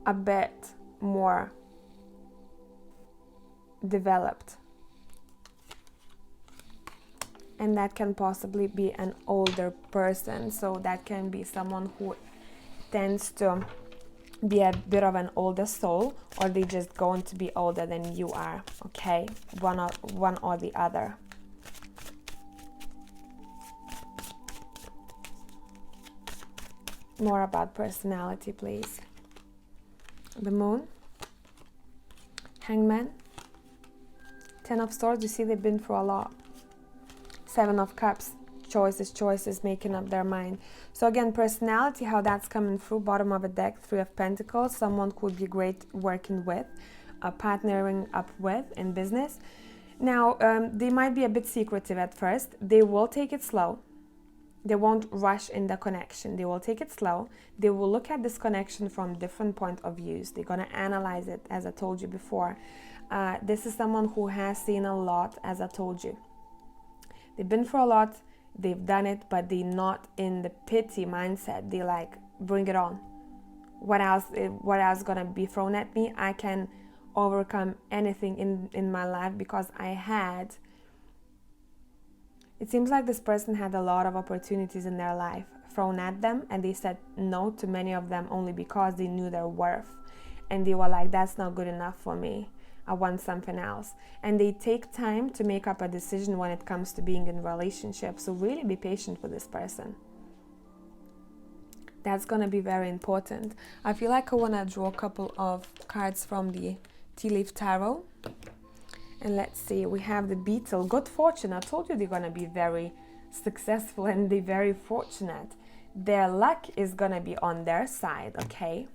a bit more developed. And that can possibly be an older person, so that can be someone who tends to be a bit of an older soul, or they just going to be older than you are, okay? One or the other. More about personality, please. The Moon, Hangman, Ten of Swords. You see, they've been through a lot. Seven of Cups, choices, making up their mind. So again, personality, how that's coming through. Bottom of a deck, Three of Pentacles, someone who would be great working with, partnering up with in business. Now, they might be a bit secretive at first. They will take it slow. They won't rush in the connection. They will take it slow. They will look at this connection from different point of views. They're going to analyze it, as I told you before. This is someone who has seen a lot, as I told you. They've been through a lot, they've done it, but they're not in the pity mindset. They like, bring it on. What else gonna be thrown at me? I can overcome anything in my life because I had... It seems like this person had a lot of opportunities in their life thrown at them, and they said no to many of them only because they knew their worth. And they were like, that's not good enough for me. I want something else. And they take time to make up a decision when it comes to being in a relationship. So really be patient with this person. That's going to be very important. I feel like I want to draw a couple of cards from the Tea Leaf Tarot. And let's see, we have the Beetle. Good fortune. I told you they're going to be very successful and they're very fortunate. Their luck is going to be on their side, okay?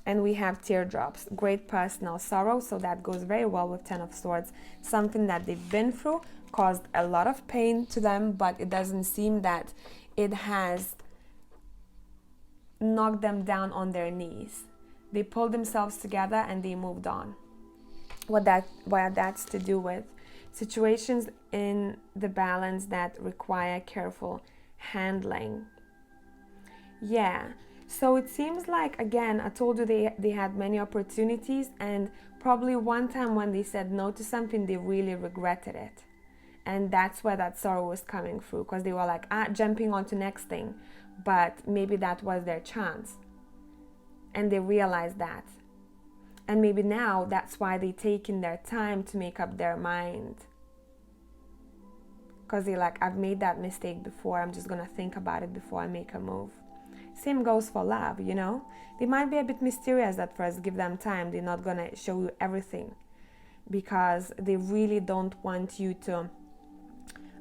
And we have Teardrops. Great personal sorrow. So that goes very well with Ten of Swords. Something that they've been through caused a lot of pain to them, but it doesn't seem that it has knocked them down on their knees. They pulled themselves together and they moved on. What that's to do with situations in the balance that require careful handling. Yeah, so it seems like, again, I told you they had many opportunities, and probably one time when they said no to something, they really regretted it. And that's where that sorrow was coming through, because they were like, jumping on to next thing. But maybe that was their chance. And they realized that. And maybe now that's why they're taking their time to make up their mind. Because they're like, I've made that mistake before. I'm just going to think about it before I make a move. Same goes for love, you know. They might be a bit mysterious at first. Give them time. They're not going to show you everything. Because they really don't want you to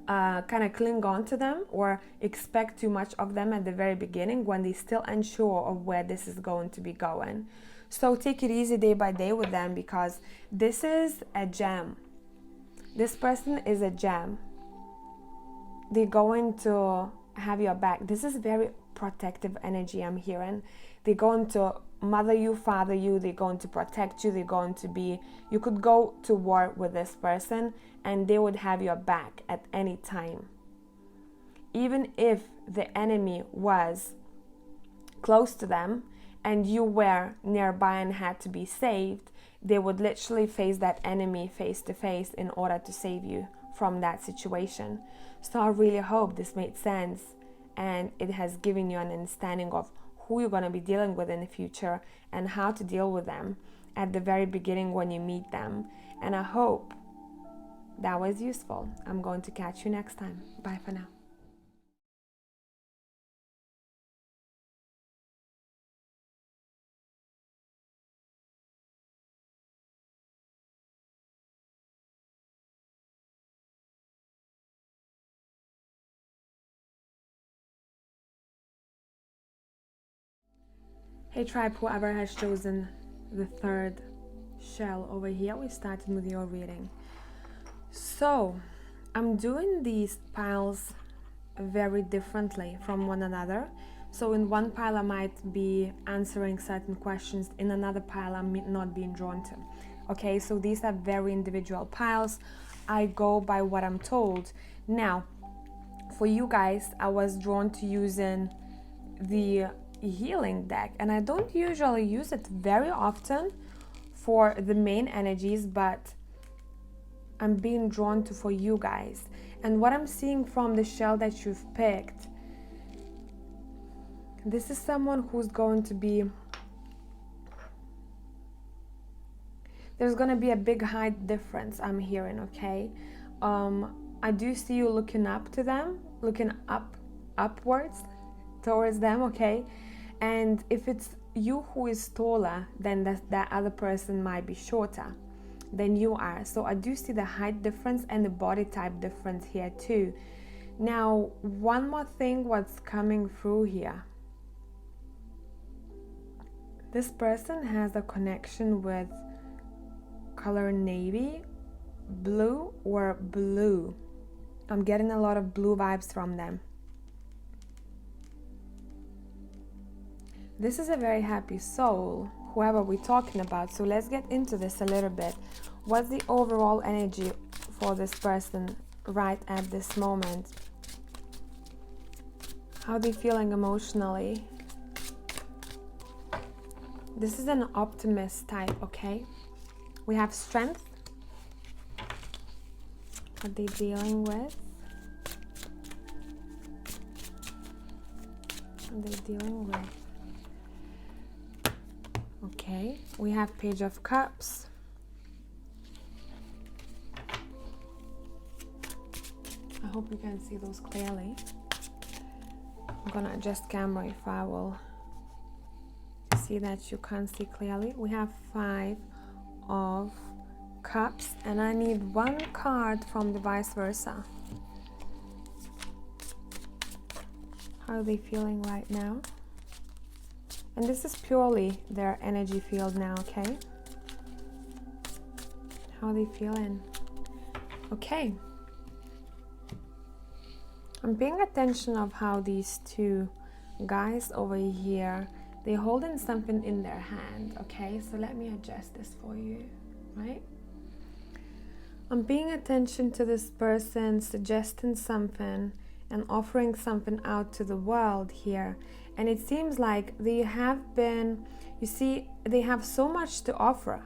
kind of cling on to them or expect too much of them at the very beginning when they're still unsure of where this is going to be going. So take it easy day by day with them, because this is a gem. This person is a gem. They're going to have your back. This is very protective energy I'm hearing. They're going to mother you, father you, they're going to protect you, they're going to be, you could go to war with this person and they would have your back at any time. Even if the enemy was close to them and you were nearby and had to be saved, they would literally face that enemy face to face in order to save you from that situation. So I really hope this made sense and it has given you an understanding of who you're going to be dealing with in the future and how to deal with them at the very beginning when you meet them. And I hope that was useful. I'm going to catch you next time. Bye for now. Hey tribe, whoever has chosen the third shell over here, we started with your reading. So I'm doing these piles very differently from one another. So in one pile I might be answering certain questions, in another pile I'm not being drawn to. Okay, so these are very individual piles. I go by what I'm told. Now, for you guys, I was drawn to using the healing deck, and I don't usually use it very often for the main energies, but I'm being drawn to for you guys. And what I'm seeing from the shell that you've picked, this is someone who's going to be, there's going to be a big height difference I'm hearing, okay? I do see you looking up to them, looking upwards towards them, okay? And if it's you who is taller, then that other person might be shorter than you are. So I do see the height difference and the body type difference here too. Now, one more thing what's coming through here. This person has a connection with color navy, blue, or blue. I'm getting a lot of blue vibes from them. This is a very happy soul, whoever we're talking about. So let's get into this a little bit. What's the overall energy for this person right at this moment? How are they feeling emotionally? This is an optimist type, okay? We have strength. What they dealing with? What they dealing with? Okay, we have Page of Cups. hope you can see those clearly. I'm gonna adjust camera if I will see that you can't see clearly. We have 5 of Cups, and I need 1 card from the vice versa. How are they feeling right now? And this is purely their energy field now, okay? How are they feeling? Okay. I'm paying attention of how these 2 guys over here, they're holding something in their hand, okay? So let me adjust this for you, right? I'm paying attention to this person suggesting something and offering something out to the world here. And it seems like they have been, you see, they have so much to offer.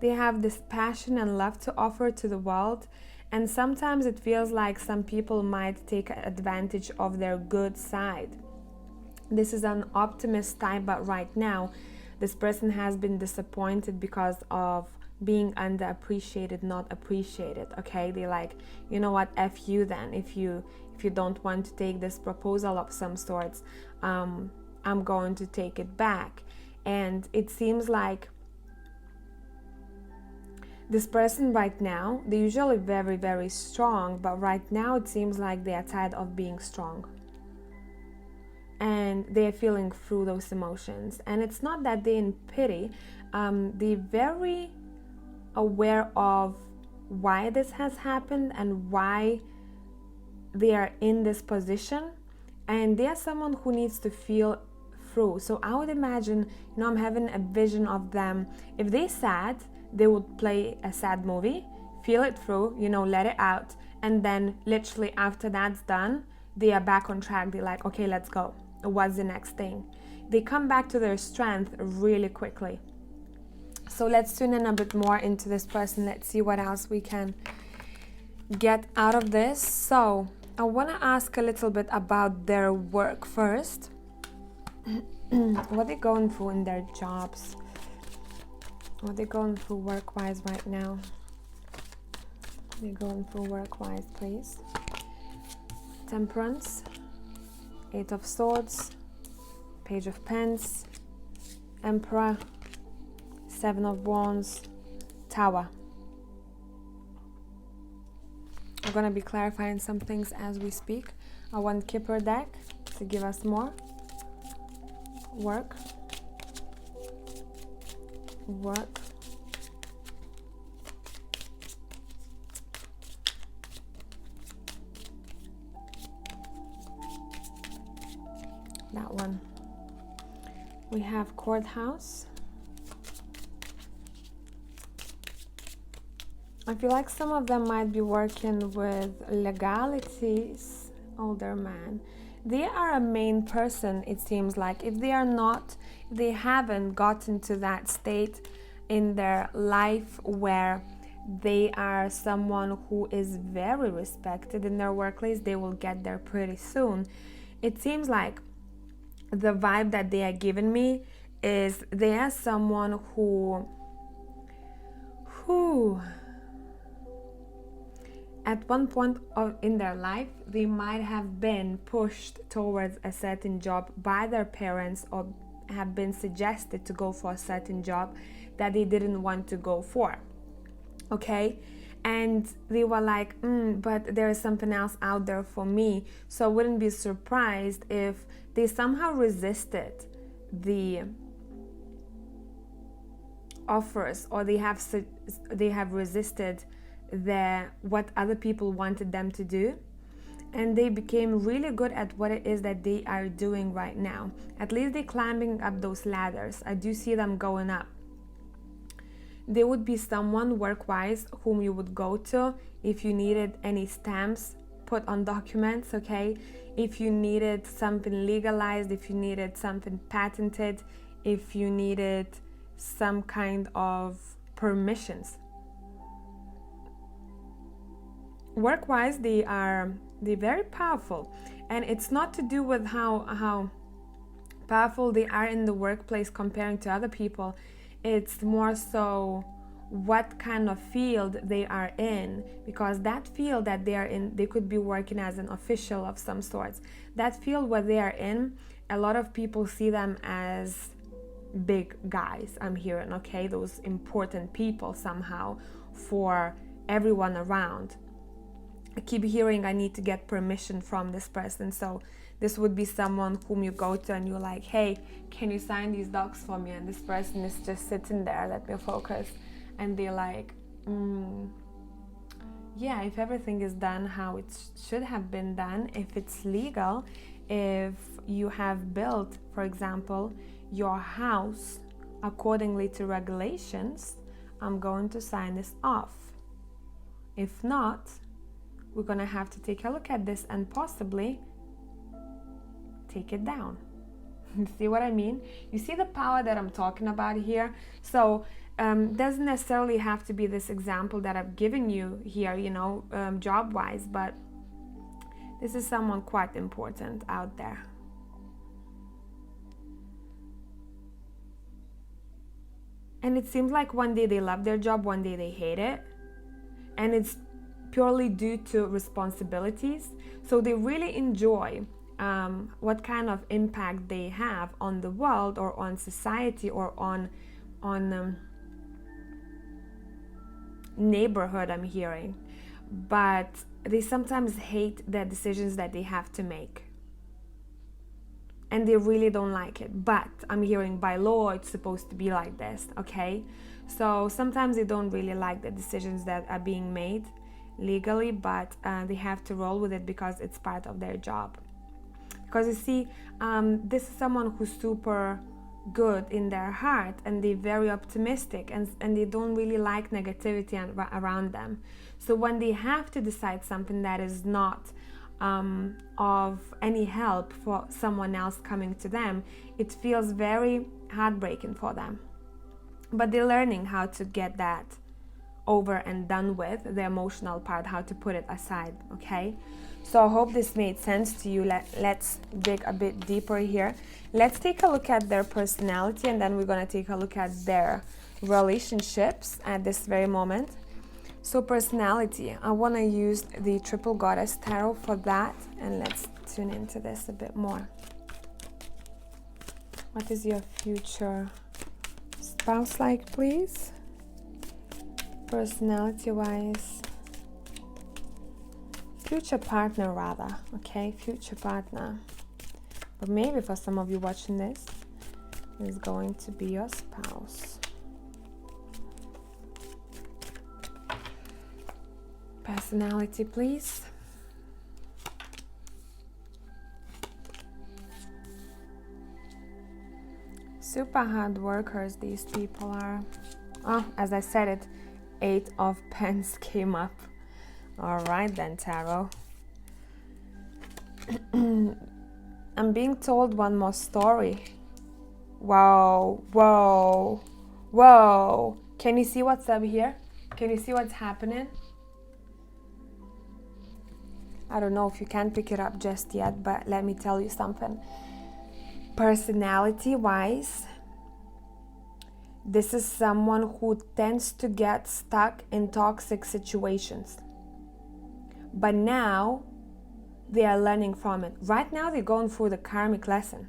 They have this passion and love to offer to the world. And sometimes it feels like some people might take advantage of their good side. This is an optimist type, but right now, this person has been disappointed because of being underappreciated, not appreciated, okay? They're like, you know what, F you then, if you don't want to take this proposal of some sorts, I'm going to take it back. And it seems like this person right now, they're usually very, very strong, but right now it seems like they are tired of being strong. And they're feeling through those emotions. And it's not that they're in pity, they're very aware of why this has happened and why they are in this position, and they are someone who needs to feel through. So I would imagine, I'm having a vision of them. If they're sad, they would play a sad movie, feel it through, let it out, and then literally after that's done, they are back on track. They're like, okay, let's go. What's the next thing? They come back to their strength really quickly. So let's tune in a bit more into this person. Let's see what else we can get out of this. So I want to ask a little bit about their work first. What they're going through in their jobs. What they're going through work-wise right now. They're going through work-wise, please. Temperance. 8 of Swords. Page of Pens. Emperor. 7 of Wands. Tower. I'm going to be clarifying some things as we speak. I want Kipper deck to give us more. Work. That one. We have Courthouse. I feel like some of them might be working with legalities. Older man. They are a main person, it seems like. If they are not, they haven't gotten to that state in their life where they are someone who is very respected in their workplace, they will get there pretty soon. It seems like the vibe that they are giving me is they are someone who at one point in their life, they might have been pushed towards a certain job by their parents or have been suggested to go for a certain job that they didn't want to go for. Okay? And they were like, but there is something else out there for me. So I wouldn't be surprised if they somehow resisted the offers, or they have resisted what other people wanted them to do, and they became really good at what it is that they are doing right now. At least they're climbing up those ladders. I do see them going up. They would be someone work-wise whom you would go to if you needed any stamps put on documents, okay? If you needed something legalized, if you needed something patented, if you needed some kind of permissions. Work-wise, they're very powerful, and it's not to do with how powerful they are in the workplace comparing to other people. It's more so what kind of field they are in, because that field that they are in, they could be working as an official of some sorts. That field where they are in, a lot of people see them as big guys, I'm hearing, okay, those important people somehow for everyone around. I keep hearing I need to get permission from this person. So this would be someone whom you go to and you're like, hey, can you sign these docs for me? And this person is just sitting there, let me focus. And they're like, yeah, if everything is done how it should have been done, if it's legal, if you have built, for example, your house accordingly to regulations, I'm going to sign this off. If not, we're going to have to take a look at this and possibly take it down. See what I mean? You see the power that I'm talking about here? So doesn't necessarily have to be this example that I've given you here, job-wise, but this is someone quite important out there. And it seems like one day they love their job, one day they hate it. And it's purely due to responsibilities. So they really enjoy what kind of impact they have on the world or on society or on neighborhood, I'm hearing. But they sometimes hate the decisions that they have to make. And they really don't like it. But I'm hearing by law it's supposed to be like this, okay? So sometimes they don't really like the decisions that are being made legally, but they have to roll with it because it's part of their job. Because you see, this is someone who's super good in their heart and they're very optimistic and they don't really like negativity around them. So when they have to decide something that is not of any help for someone else coming to them, it feels very heartbreaking for them. But they're learning how to get that over and done with, the emotional part, how to put it aside, okay? So I hope this made sense to you. Let's dig a bit deeper here. Let's take a look at their personality and then we're going to take a look at their relationships at this very moment. So personality, I want to use the Triple Goddess Tarot for that, and let's tune into this a bit more. What is your future spouse like, please? Personality-wise. Future partner, rather. Okay, future partner. But maybe for some of you watching this, is going to be your spouse. Personality, please. Super hard workers, these people are. Oh, as I said it, 8 of Pens came up. All right then, Tarot. I'm being told one more story. Whoa, whoa, whoa. Can you see what's up here? Can you see what's happening? I don't know if you can pick it up just yet, but let me tell you something. Personality-wise, this is someone who tends to get stuck in toxic situations. But now, they are learning from it. Right now, they're going through the karmic lesson.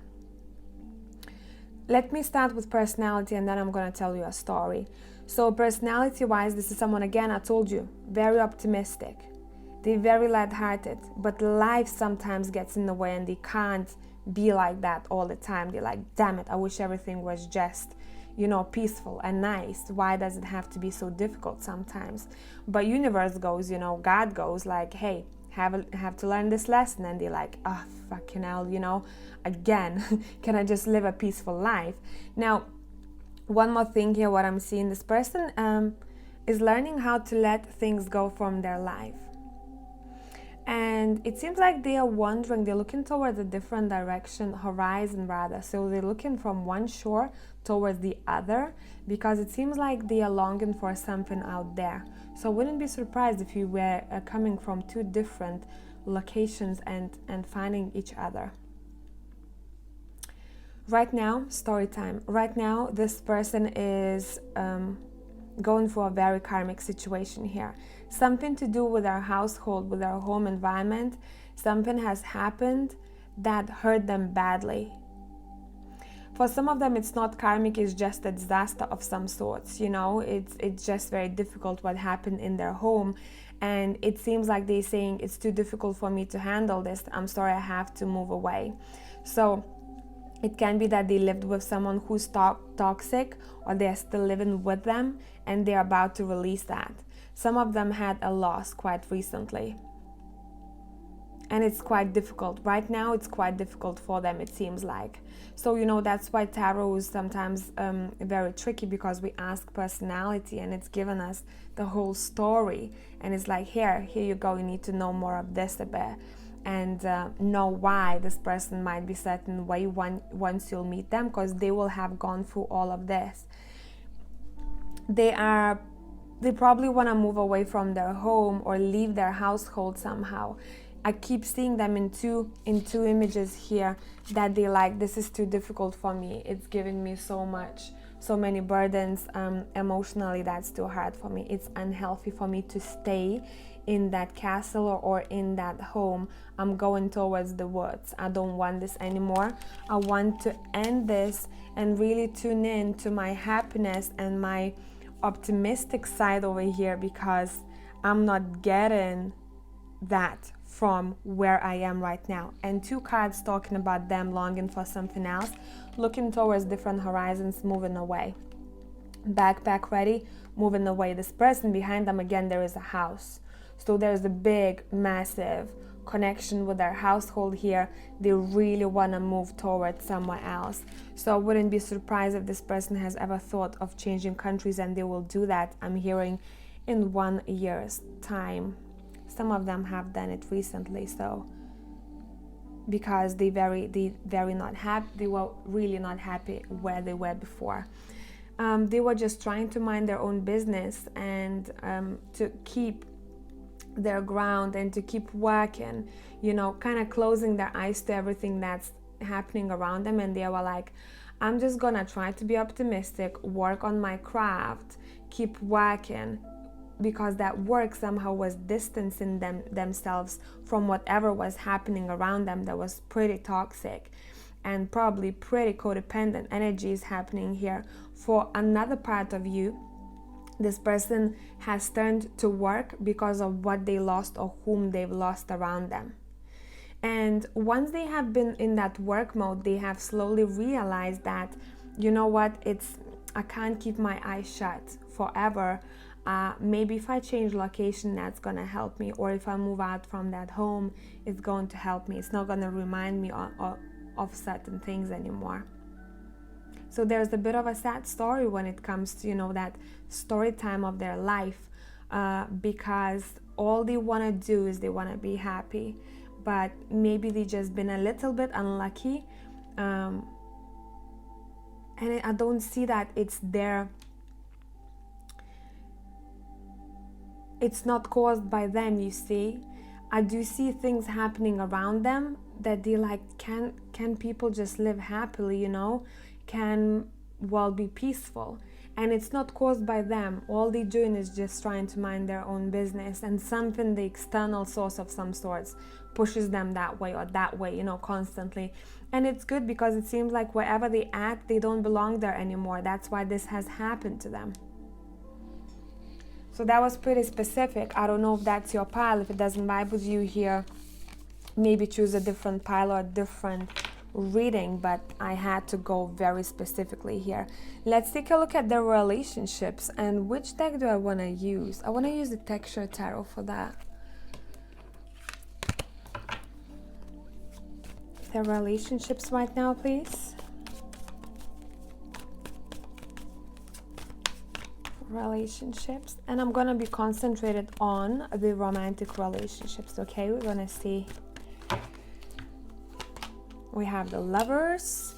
Let me start with personality and then I'm going to tell you a story. So personality-wise, this is someone, again, I told you, very optimistic. They're very light-hearted, but life sometimes gets in the way and they can't be like that all the time. They're like, damn it, I wish everything was just, peaceful and nice. Why does it have to be so difficult sometimes? But universe goes, God goes like, hey, have to learn this lesson. And they're like, oh, fucking hell, again, can I just live a peaceful life? Now, one more thing here, what I'm seeing, this person is learning how to let things go from their life. And it seems like they are wandering, they're looking towards a different direction, horizon rather. So they're looking from one shore towards the other because it seems like they are longing for something out there. So I wouldn't be surprised if you were coming from 2 different locations and finding each other. Right now, story time. Right now, this person is going through a very karmic situation here. Something to do with our household, with our home environment. Something has happened that hurt them badly. For some of them, it's not karmic, it's just a disaster of some sorts, you know. It's just very difficult what happened in their home. And it seems like they're saying, it's too difficult for me to handle this. I'm sorry, I have to move away. So it can be that they lived with someone who's toxic, or they're still living with them and they're about to release that. Some of them had a loss quite recently. And it's quite difficult. Right now, it's quite difficult for them, it seems like. So, you know, that's why tarot is sometimes very tricky, because we ask personality and it's given us the whole story. And it's like, here you go, you need to know more of this a bit. And know why this person might be certain way once you'll meet them, because they will have gone through all of this. They probably want to move away from their home or leave their household somehow. I keep seeing them in two images here, that they like, this is too difficult for me. It's giving me so many burdens emotionally. That's too hard for me. It's unhealthy for me to stay in that castle or in that home. I'm going towards the woods. I don't want this anymore. I want to end this and really tune in to my happiness and my optimistic side over here, because I'm not getting that from where I am right now. And two cards talking about them longing for something else, looking towards different horizons, moving away. Backpack ready, moving away. This person behind them, again, there is a house. So there's a big, massive connection with their household here. They really want to move towards somewhere else. So I wouldn't be surprised if this person has ever thought of changing countries, and they will do that, I'm hearing, in 1 year's time. Some of them have done it recently, so because they not happy. They were really not happy where they were before. They were just trying to mind their own business and to keep their ground and to keep working, you know, kind of closing their eyes to everything that's happening around them. And they were like, I'm just gonna try to be optimistic, work on my craft, keep working, because that work somehow was distancing themselves from whatever was happening around them that was pretty toxic and probably pretty codependent energies happening here. For another part of you, this person has turned to work because of what they lost or whom they've lost around them. And once they have been in that work mode, they have slowly realized that, you know what, I can't keep my eyes shut forever. Maybe if I change location, that's going to help me. Or if I move out from that home, it's going to help me. It's not going to remind me of certain things anymore. So there's a bit of a sad story when it comes to, you know, that story time of their life, because all they want to do is they want to be happy. But maybe they just been a little bit unlucky. And I don't see that it's their... It's not caused by them, you see. I do see things happening around them that they like, can people just live happily, you know? Can be peaceful. And it's not caused by them. All they're doing is just trying to mind their own business, and something, the external source of some sorts, pushes them that way or that way, you know, constantly. And it's good, because it seems like wherever they at, they don't belong there anymore. That's why this has happened to them. So that was pretty specific. I don't know if that's your pile. If it doesn't vibe with you here, maybe choose a different pile or a different reading, but I had to go very specifically here. Let's take a look at the relationships. And which deck do I want to use? I want to use the Texture Tarot for that. The relationships right now, please. Relationships, and I'm gonna be concentrated on the romantic relationships. Okay, we're gonna see. We have the Lovers,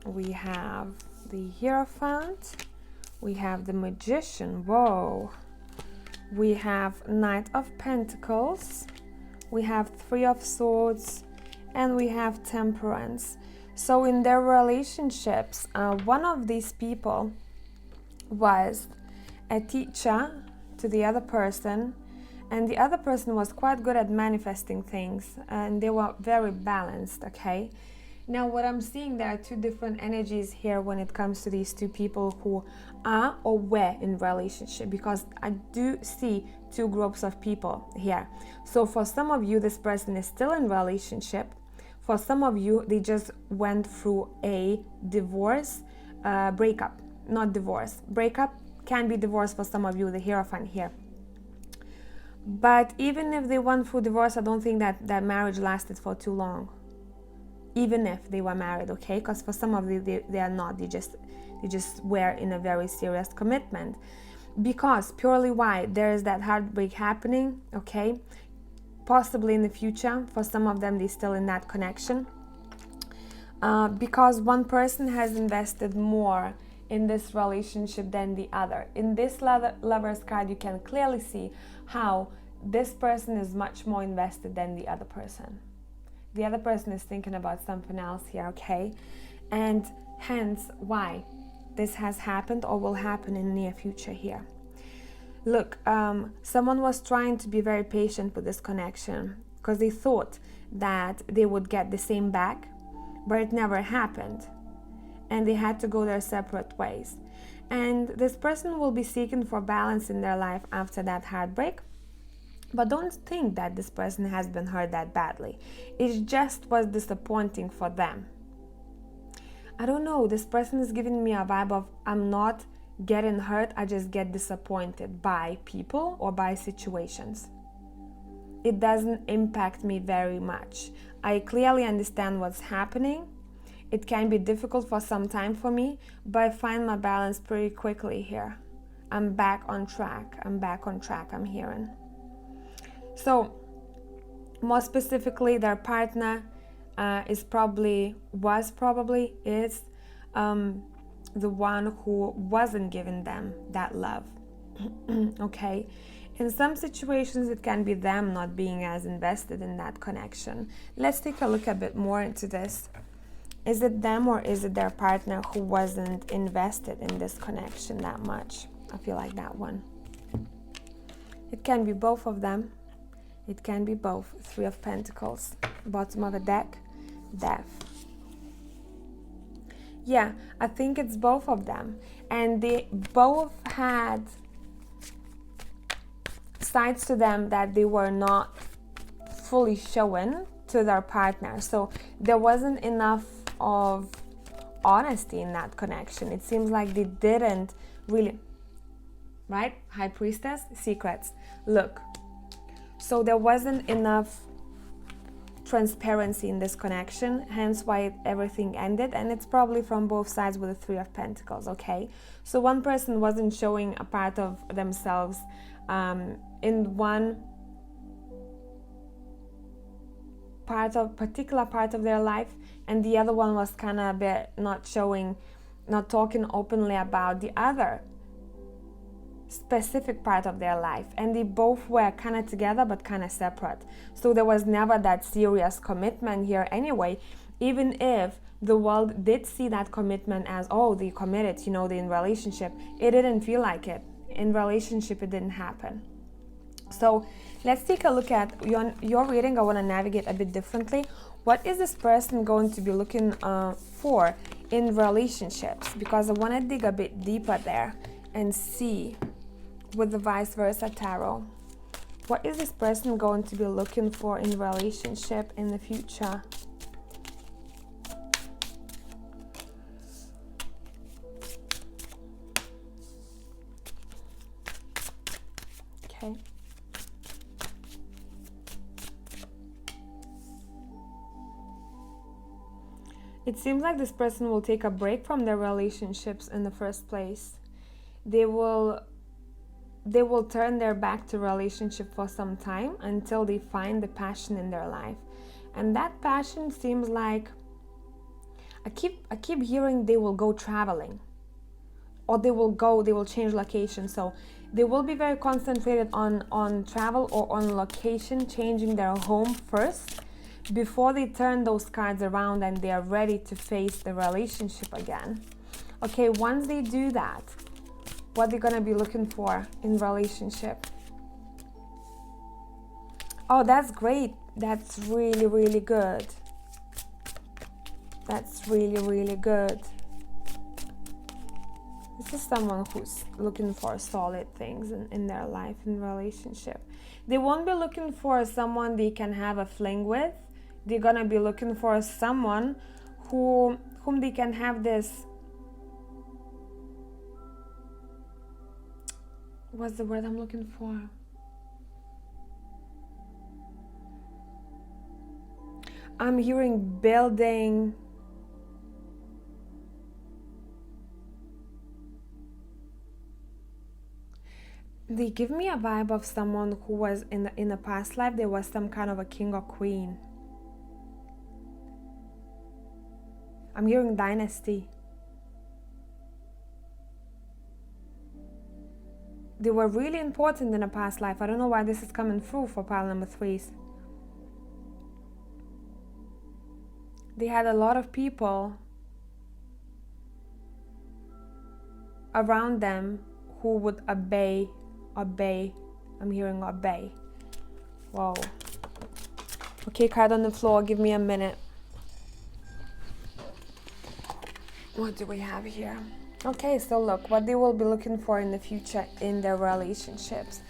we have the Hierophant, we have the Magician. Whoa. We have Knight of Pentacles, we have Three of Swords, and we have Temperance. So in their relationships, one of these people was a teacher to the other person, and the other person was quite good at manifesting things, and they were very balanced, okay? Now what I'm seeing, there are two different energies here when it comes to these two people who are or were in relationship, because I do see two groups of people here. So for some of you, this person is still in relationship. For some of you, they just went through a divorce, breakup, not divorce. Breakup can be divorce for some of you, the Hierophant here. But even if they went through divorce, I don't think that marriage lasted for too long. Even if they were married, okay? Because for some of you, they are not. They just were in a very serious commitment. Because purely why? There is that heartbreak happening, okay? Possibly in the future. For some of them, they're still in that connection. Because one person has invested more in this relationship than the other. In this Lover's card, you can clearly see how this person is much more invested than the other person. The other person is thinking about something else here, okay? And hence why this has happened or will happen in the near future here. Look, someone was trying to be very patient with this connection because they thought that they would get the same back, but it never happened. And they had to go their separate ways. And this person will be seeking for balance in their life after that heartbreak. But don't think that this person has been hurt that badly. It just was disappointing for them. I don't know, this person is giving me a vibe of I'm not getting hurt, I just get disappointed by people or by situations. It doesn't impact me very much. I clearly understand what's happening. It can be difficult for some time for me, but I find my balance pretty quickly here. I'm back on track, I'm hearing. So, more specifically, their partner is the one who wasn't giving them that love. Okay? In some situations, it can be them not being as invested in that connection. Let's take a look a bit more into this. Is it them or is it their partner who wasn't invested in this connection that much? I feel like that one. It can be both of them. It can be both. Three of Pentacles. Bottom of the deck. Death. Yeah, I think it's both of them. And they both had sides to them that they were not fully showing to their partner. So there wasn't enough of honesty in that connection. It seems like they didn't really, right? High Priestess, secrets. Look, so there wasn't enough transparency in this connection, hence why everything ended, and it's probably from both sides with the Three of Pentacles, okay? So one person wasn't showing a part of themselves in one particular part of their life, and the other one was kind of a bit not talking openly about the other specific part of their life, and they both were kind of together but kind of separate. So there was never that serious commitment here anyway, even if the world did see that commitment as, oh, they committed, they're in relationship. It didn't feel like it. In relationship, it didn't happen. So let's take a look at your reading. I want to navigate a bit differently. What is this person going to be looking for in relationships? Because I want to dig a bit deeper there and see with the vice versa tarot. What is this person going to be looking for in relationship in the future? Okay. It seems like this person will take a break from their relationships in the first place. They will turn their back to relationship for some time until they find the passion in their life. And that passion seems like, I keep hearing they will go traveling, or they will change location. So they will be very concentrated on travel or on location, changing their home first before they turn those cards around and they are ready to face the relationship again. Okay, once they do that, what they're gonna be looking for in relationship. Oh, that's great. That's really, really good. That's really, really good. This is someone who's looking for solid things in their life, in relationship. They won't be looking for someone they can have a fling with. They're gonna be looking for someone whom they can have this, what's the word I'm looking for? I'm hearing building. They give me a vibe of someone who was in a past life, there was some kind of a king or queen. I'm hearing dynasty. They were really important in a past life. I don't know why this is coming through for pile number 3s. They had a lot of people around them who would obey. I'm hearing obey. Whoa. Okay, card on the floor, give me a minute. What do we have here? Okay, so look, what they will be looking for in the future in their relationships.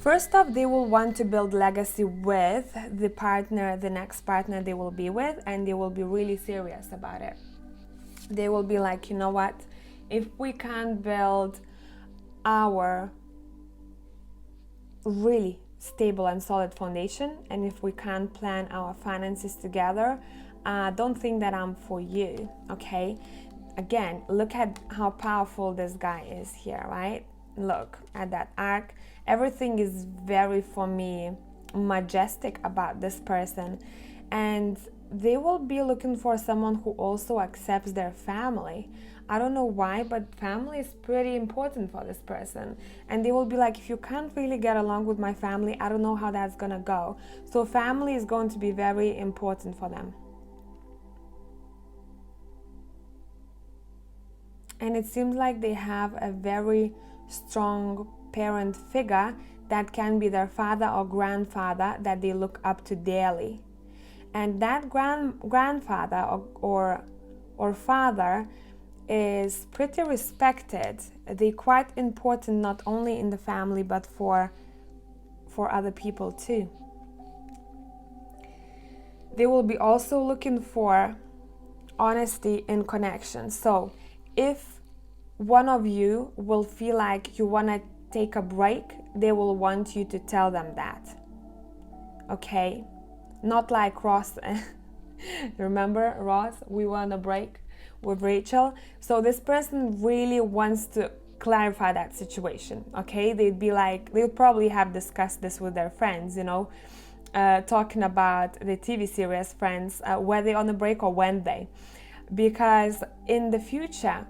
First off, they will want to build legacy with the partner, the next partner they will be with, and they will be really serious about it. They will be like, you know what? If we can't build our really stable and solid foundation, and if we can't plan our finances together, don't think that I'm for you, okay? Again, look at how powerful this guy is here, right? Look at that arc. Everything is very, for me, majestic about this person, and they will be looking for someone who also accepts their family. I don't know why, but family is pretty important for this person. And they will be like, if you can't really get along with my family, I don't know how that's gonna go. So family is going to be very important for them. And it seems like they have a very strong parent figure that can be their father or grandfather that they look up to daily. And that grandfather or father is pretty respected. They're quite important not only in the family but for other people too. They will be also looking for honesty in connection. So if one of you will feel like you want to take a break, they will want you to tell them that. Okay? Not like Ross. Remember Ross? We want a break with Rachel. So this person really wants to clarify that situation. Okay? They'd be like, they'll probably have discussed this with their friends, you know, talking about the TV series Friends, were they on a break or when they? Because in the future,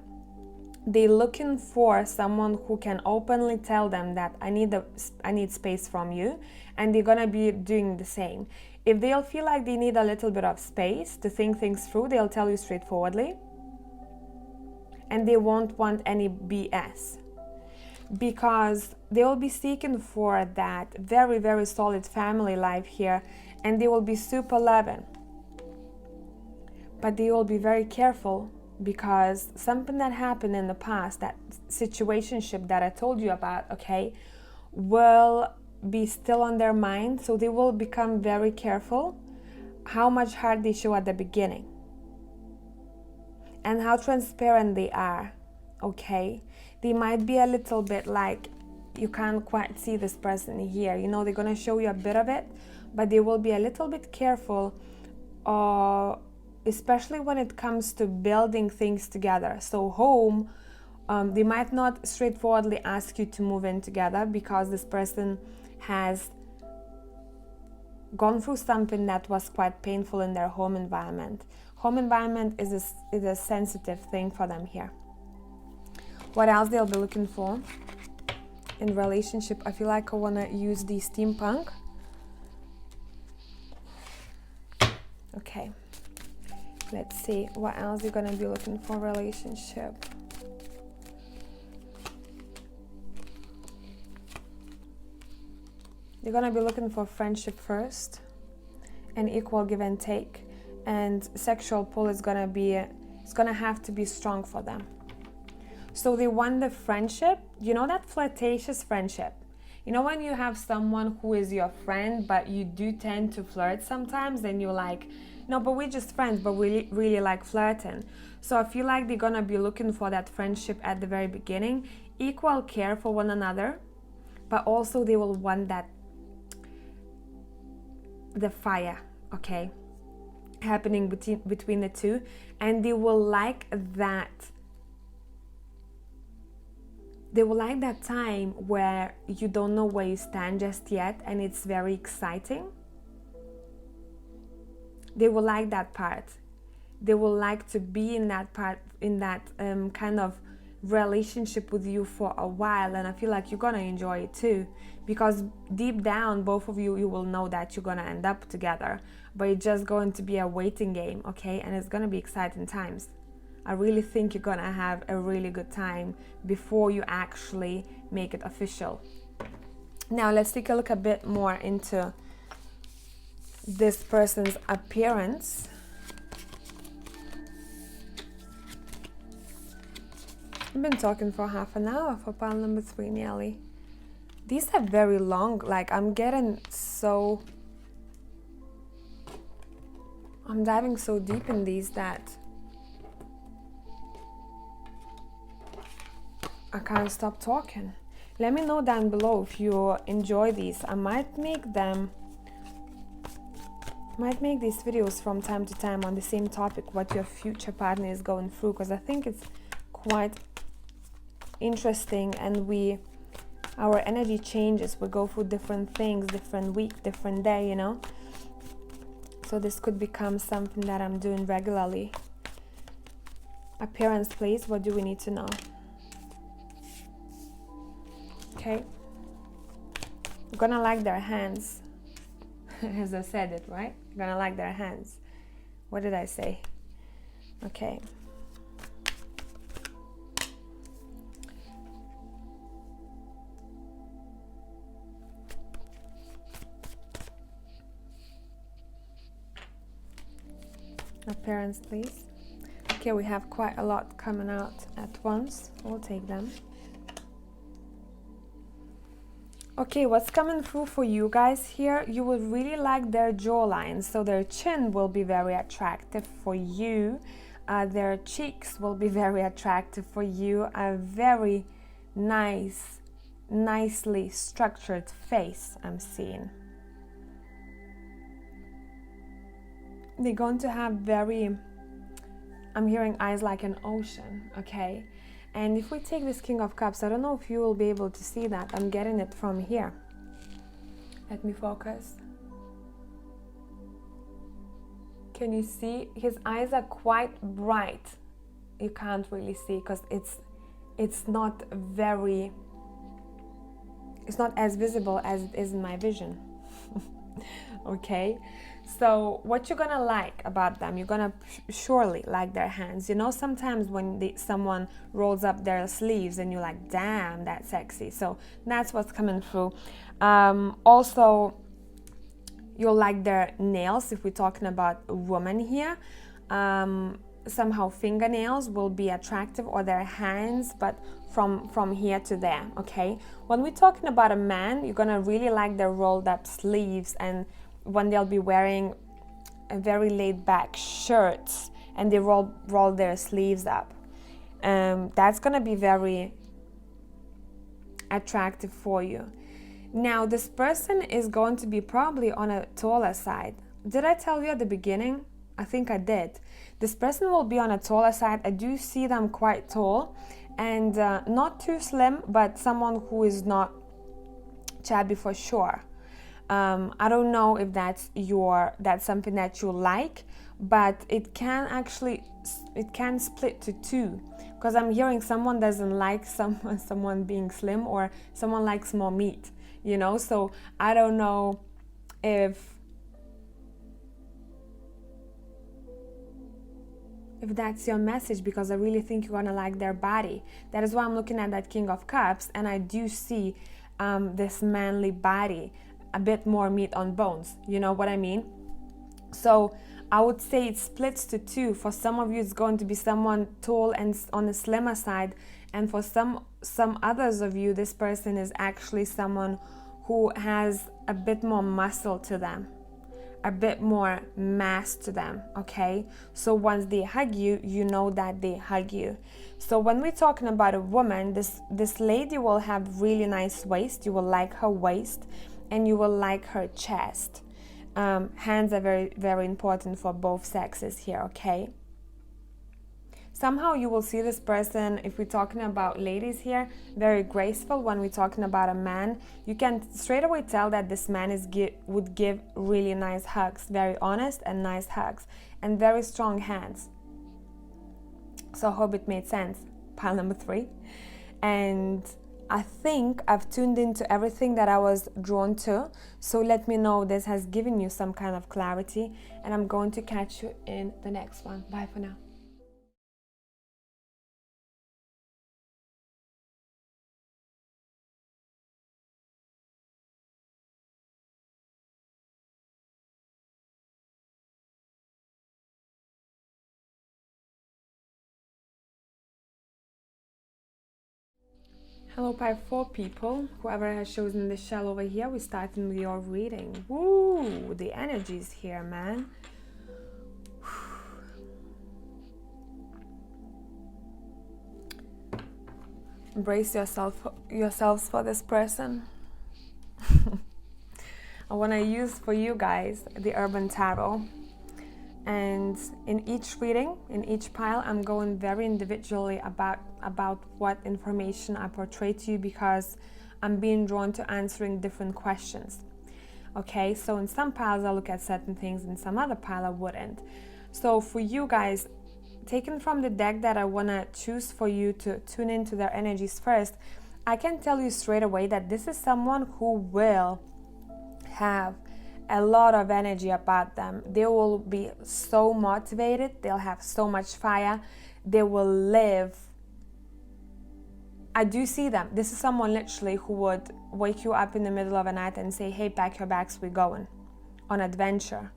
they're looking for someone who can openly tell them that I need space from you, and they're gonna be doing the same. If they'll feel like they need a little bit of space to think things through, they'll tell you straightforwardly, and they won't want any BS, because they will be seeking for that very, very solid family life here, and they will be super loving. But they will be very careful, because something that happened in the past, that situationship that I told you about, okay, will be still on their mind. So they will become very careful how much heart they show at the beginning and how transparent they are, okay? They might be a little bit like, you can't quite see this person here, you know, they're gonna show you a bit of it, but they will be a little bit careful, especially when it comes to building things together. So home, they might not straightforwardly ask you to move in together, because this person has gone through something that was quite painful in their home environment. Home environment is a sensitive thing for them here. What else they'll be looking for in relationship? I feel like I want to use the steampunk. Okay. Let's see what else you're gonna be looking for relationship. They're gonna be looking for friendship first, and equal give and take, and sexual pull is gonna be, it's gonna have to be strong for them. So they want the friendship, you know, that flirtatious friendship. You know, when you have someone who is your friend, but you do tend to flirt sometimes, and you're like, no, but we're just friends, but we really like flirting. So I feel like they're gonna be looking for that friendship at the very beginning, equal care for one another, but also they will want that, the fire, okay, happening between the two, and they will like that. They will like that time where you don't know where you stand just yet, and it's very exciting. They will like that part. They will like to be in that part, in that kind of relationship with you for a while, and I feel like you're gonna enjoy it too, because deep down, both of you will know that you're gonna end up together, but it's just going to be a waiting game, okay? And it's gonna be exciting times. I really think you're gonna have a really good time before you actually make it official. Now let's take a look a bit more into this person's appearance. I've been talking for half an hour for pile number 3 nearly. These are very long, like I'm getting so... I'm diving so deep in these that I can't stop talking. Let me know down below if you enjoy these. I might make these videos from time to time on the same topic, what your future partner is going through, because I think it's quite interesting, and our energy changes. We go through different things, different week, different day, you know. So this could become something that I'm doing regularly. Appearance, please. What do we need to know? Okay. You're gonna like their hands. As I said it, right? You're gonna like their hands. What did I say? Okay. Appearance, please. Okay, we have quite a lot coming out at once. We'll take them. Okay, what's coming through for you guys here? You will really like their jawline, so their chin will be very attractive for you. Their cheeks will be very attractive for you. A very nicely structured face I'm seeing. They're going to have I'm hearing eyes like an ocean, okay? And if we take this King of Cups, I don't know if you will be able to see that. I'm getting it from here. Let me focus. Can you see? His eyes are quite bright. You can't really see because it's not as visible as it is in my vision. Okay? So what you're gonna like about them, you're gonna surely like their hands. You know, sometimes when someone rolls up their sleeves and you're like, damn, that's sexy. So that's what's coming through. Also, you'll like their nails. If we're talking about a woman here, somehow fingernails will be attractive, or their hands, but from here to there, okay? When we're talking about a man, you're gonna really like their rolled up sleeves, and when they'll be wearing a very laid back shirts and they roll their sleeves up. That's gonna be very attractive for you. Now, this person is going to be probably on a taller side. Did I tell you at the beginning? I think I did. This person will be on a taller side. I do see them quite tall, and not too slim, but someone who is not chubby for sure. I don't know if that's something that you like, but it can split to two, because I'm hearing someone doesn't like someone being slim, or someone likes more meat, you know. So I don't know if that's your message, because I really think you're gonna like their body. That is why I'm looking at that King of Cups, and I do see this manly body. a bit more meat on bones. You know what I mean? So I would say it splits to two. For some of you, it's going to be someone tall and on the slimmer side. And for some others of you, this person is actually someone who has a bit more muscle to them, a bit more mass to them, okay? So once they hug you, you know that they hug you. So when we're talking about a woman, this lady will have really nice waist. You will like her waist and you will like her chest. Hands are very, very important for both sexes here, okay? Somehow you will see this person, if we're talking about ladies here, very graceful. When we're talking about a man, you can straight away tell that this man would give really nice hugs, very honest and nice hugs, and very strong hands. So I hope it made sense. Pile number 3. And I think I've tuned into everything that I was drawn to. So let me know this has given you some kind of clarity, and I'm going to catch you in the next one. Bye for now. Hello, Pile 4 people. Whoever has chosen this shell over here, we're starting with your reading. Woo! The energy's here, man. Embrace yourselves for this person. I want to use for you guys the Urban Tarot. And in each reading, in each pile, I'm going very individually about what information I portray to you, because I'm being drawn to answering different questions. Okay, so in some piles I look at certain things, in some other pile I wouldn't. So for you guys, taken from the deck that I want to choose for you to tune into their energies first, I can tell you straight away that this is someone who will have a lot of energy about them. They will be so motivated, they'll have so much fire, they will live. I do see them. This is someone literally who would wake you up in the middle of the night and say, hey, pack your bags, we're going on adventure.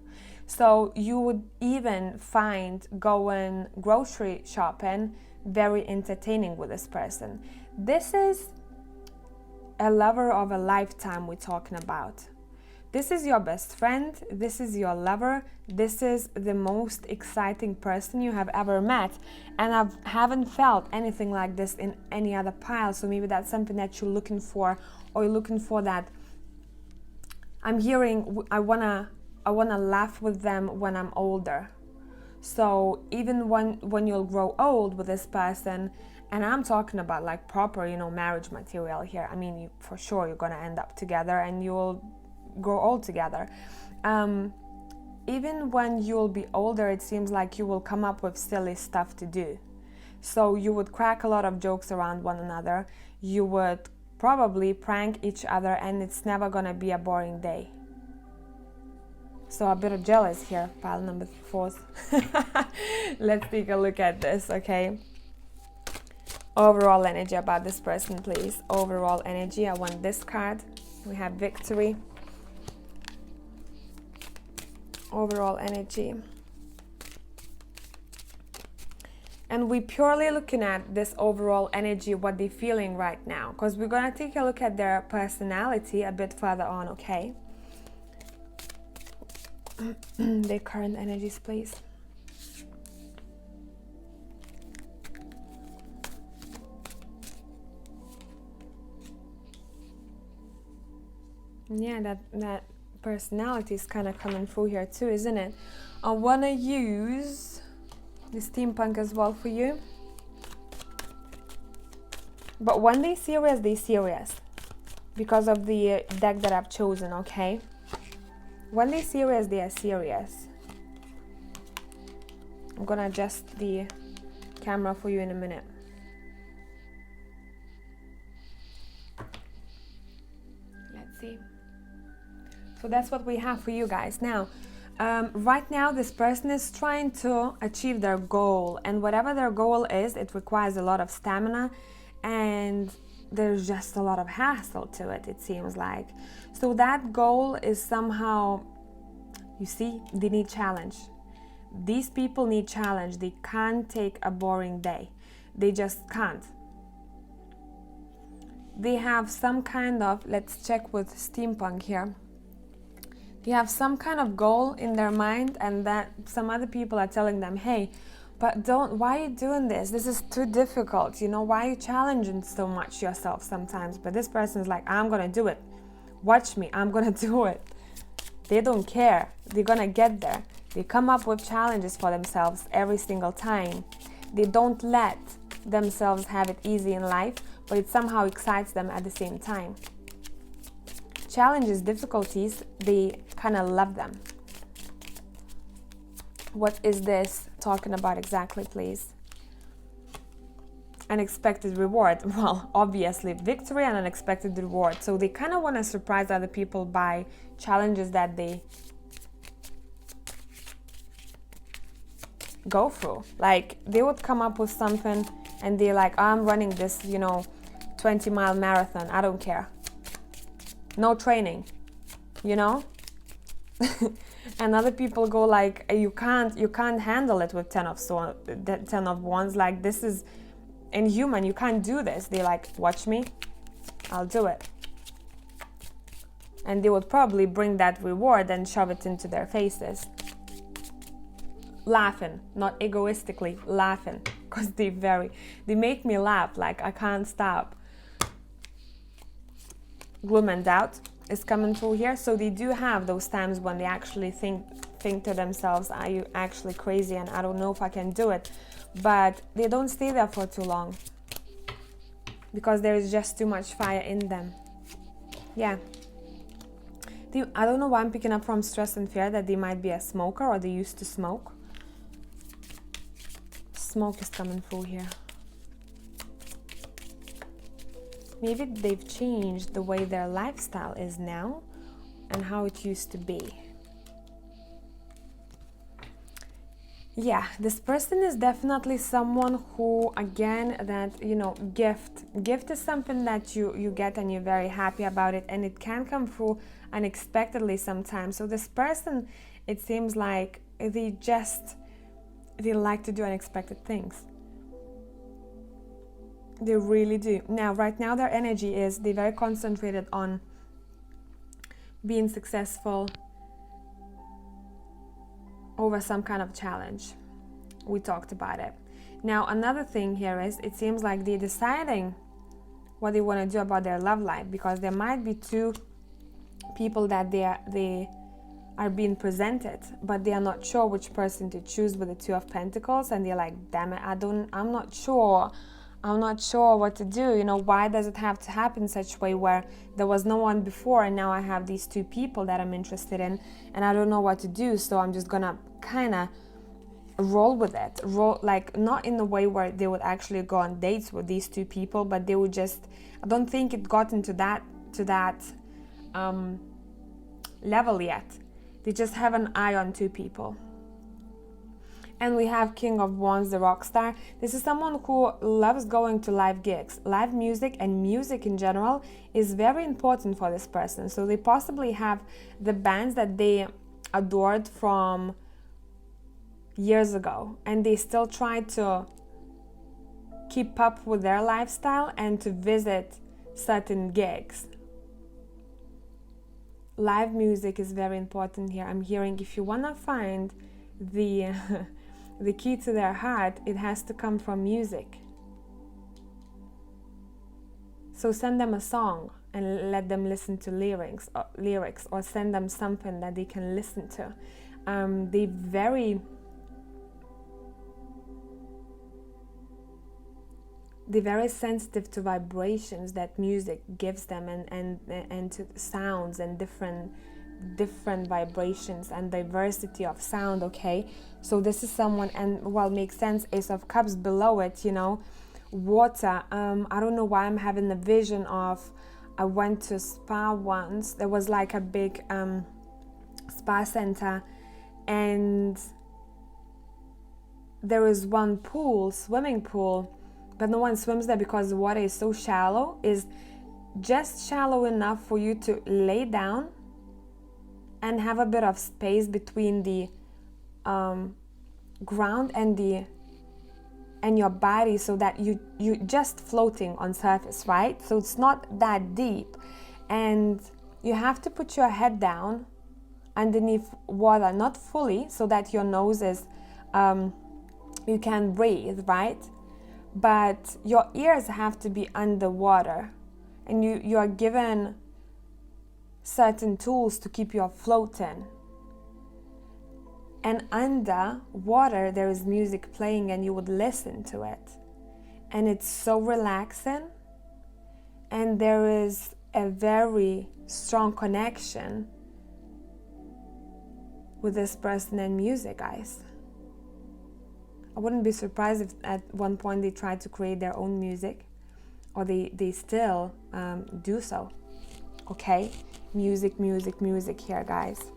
So you would even find going grocery shopping very entertaining with this person. This is a lover of a lifetime we're talking about. This is your best friend, this is your lover, this is the most exciting person you have ever met. And I haven't felt anything like this in any other pile, so maybe that's something that you're looking for, or you're looking for that. I'm hearing, I wanna laugh with them when I'm older. So even when you'll grow old with this person, and I'm talking about like proper, marriage material here. I mean, for sure you're gonna end up together and you'll grow old together. Even when you'll be older, it seems like you will come up with silly stuff to do. So you would crack a lot of jokes around one another. You would probably prank each other, and it's never gonna be a boring day. So a bit of jealous here, pile number 4. Let's take a look at this, okay? Overall energy about this person, please. Overall energy. I want this card. We have victory. Overall energy. And we're purely looking at this overall energy, what they're feeling right now, because we're going to take a look at their personality a bit further on, okay? Their current energies, please. Yeah, that personality is kind of coming through here too, isn't it? I want to use the steampunk as well for you. But when they're serious because of the deck that I've chosen, okay? When they're serious, they are serious. I'm gonna adjust the camera for you in a minute. Let's see. So that's what we have for you guys. Now, right now, this person is trying to achieve their goal. And whatever their goal is, it requires a lot of stamina. And there's just a lot of hassle to it, it seems like. So that goal is somehow, you see, they need challenge. These people need challenge. They can't take a boring day. They just can't. They have some kind of, let's check with steampunk here. They have some kind of goal in their mind, and that some other people are telling them, hey, but why are you doing this? This is too difficult. You know, why are you challenging so much yourself sometimes? But this person is like, I'm going to do it. Watch me, I'm going to do it. They don't care. They're going to get there. They come up with challenges for themselves every single time. They don't let themselves have it easy in life, but it somehow excites them at the same time. Challenges, difficulties, they kind of love them. What is this talking about exactly, please? Unexpected reward. Well, obviously, victory and unexpected reward. So they kind of want to surprise other people by challenges that they go through. Like, they would come up with something and they're like, I'm running this, 20-mile marathon. I don't care. No training, And other people go like, you can't handle it with 10 of wands. Like, this is inhuman. You can't do this. They're like, watch me. I'll do it. And they would probably bring that reward and shove it into their faces. Laughing, not egoistically, laughing. Because they make me laugh. Like, I can't stop. Gloom and doubt is coming through here. So they do have those times when they actually think to themselves, are you actually crazy, and I don't know if I can do it. But they don't stay there for too long because there is just too much fire in them. Yeah. I don't know why I'm picking up from stress and fear that they might be a smoker or they used to smoke. Smoke is coming through here. Maybe they've changed the way their lifestyle is now and how it used to be. Yeah, this person is definitely someone who, again, that, gift is something that you get and you're very happy about it, and it can come through unexpectedly sometimes. So this person, it seems like they like to do unexpected things. They really do. Now, right now, their energy is they're very concentrated on being successful over some kind of challenge. We talked about it. Now, another thing here is it seems like they're deciding what they want to do about their love life, because there might be two people that they are being presented, but they are not sure which person to choose with the Two of Pentacles, and they're like, damn it, I'm not sure what to do. Why does it have to happen such a way where there was no one before and now I have these two people that I'm interested in and I don't know what to do, so I'm just gonna kind of roll with it. Like, not in the way where they would actually go on dates with these two people, but they would just, I don't think it got into that level yet. They just have an eye on two people. And we have King of Wands, the rock star. This is someone who loves going to live gigs. Live music and music in general is very important for this person. So they possibly have the bands that they adored from years ago, and they still try to keep up with their lifestyle and to visit certain gigs. Live music is very important here. I'm hearing if you want to find the key to their heart, it has to come from music. So send them a song and let them listen to lyrics, or send them something that they can listen to. They're very sensitive to vibrations that music gives them, and to sounds and different vibrations and diversity of sound. Okay, so this is someone, and makes sense, Ace of Cups below it, water. I don't know why I'm having the vision of, I went to spa once. There was like a big spa center, and there is one pool, swimming pool, but no one swims there because the water is so shallow, is just shallow enough for you to lay down and have a bit of space between the ground and your body, so that you're just floating on surface, right? So it's not that deep, and you have to put your head down underneath water, not fully, so that your nose is you can breathe, right? But your ears have to be underwater, and you are given certain tools to keep you floating. And under water there is music playing, and you would listen to it, and it's so relaxing, and there is a very strong connection with this person and music, guys. I wouldn't be surprised if at one point they tried to create their own music, or they still do so. Okay, music here, guys.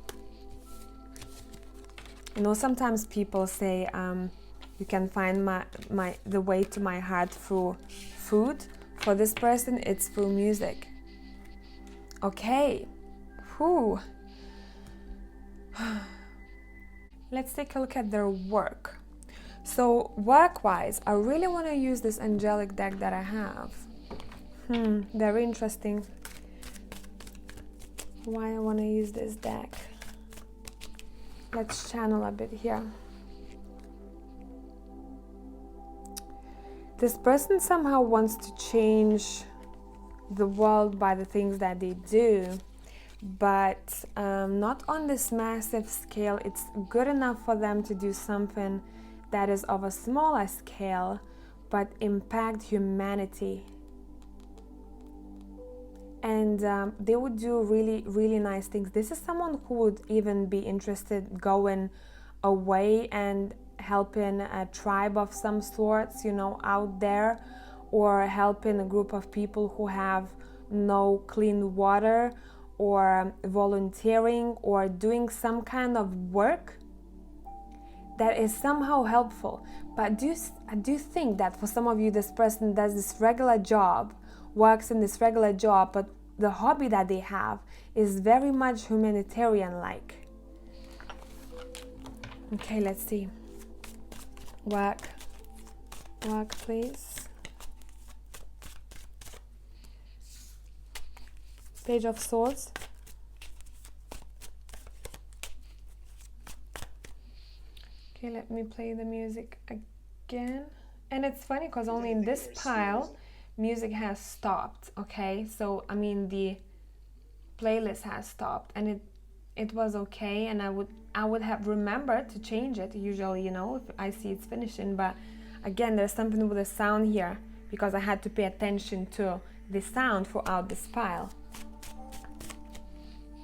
You know, sometimes people say you can find the way to my heart through food. For this person, it's through music. Okay, whew. Let's take a look at their work. So work-wise, I really want to use this angelic deck that I have. Very interesting. Why I want to use this deck? Let's channel a bit here. This person somehow wants to change the world by the things that they do, but not on this massive scale. It's good enough for them to do something that is of a smaller scale, but impact humanity. And they would do really nice things. This is someone who would even be interested going away and helping a tribe of some sorts, you know, out there, or helping a group of people who have no clean water, or volunteering, or doing some kind of work that is somehow helpful. But I do think that for some of you, this person does this regular job, works in this regular job, but the hobby that they have is very much humanitarian-like. Okay, let's see. Work, please. Page of Swords. Okay, let me play the music again. And it's funny because only in this pile music has stopped. Okay, so I mean the playlist has stopped, and it was okay, and I would have remembered to change it usually, you know, if I see it's finishing. But again, there's something with the sound here, because I had to pay attention to the sound throughout this pile.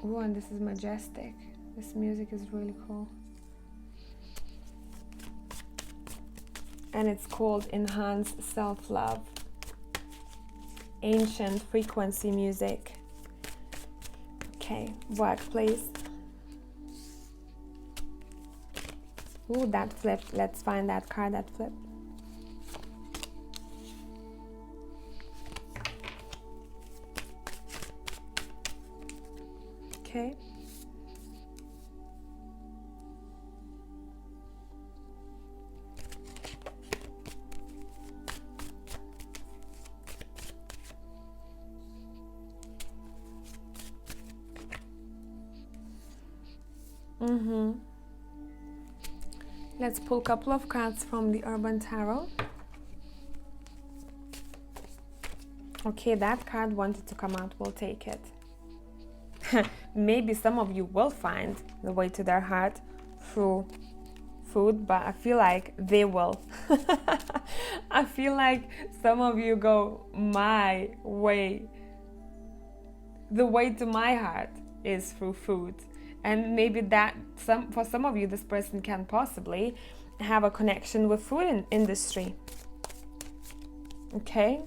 Oh, and this is majestic. This music is really cool. And it's called Enhanced Self-Love. Ancient frequency music. Okay, work, please. Ooh, that flipped. Let's find that card that flipped. Okay. Let's pull a couple of cards from the Urban Tarot. Okay, that card wanted to come out. We'll take it. Maybe some of you will find the way to their heart through food, but I feel like they will. I feel like some of you go my way. The way to my heart is through food. And maybe that for some of you, this person can possibly have a connection with food industry. Okay?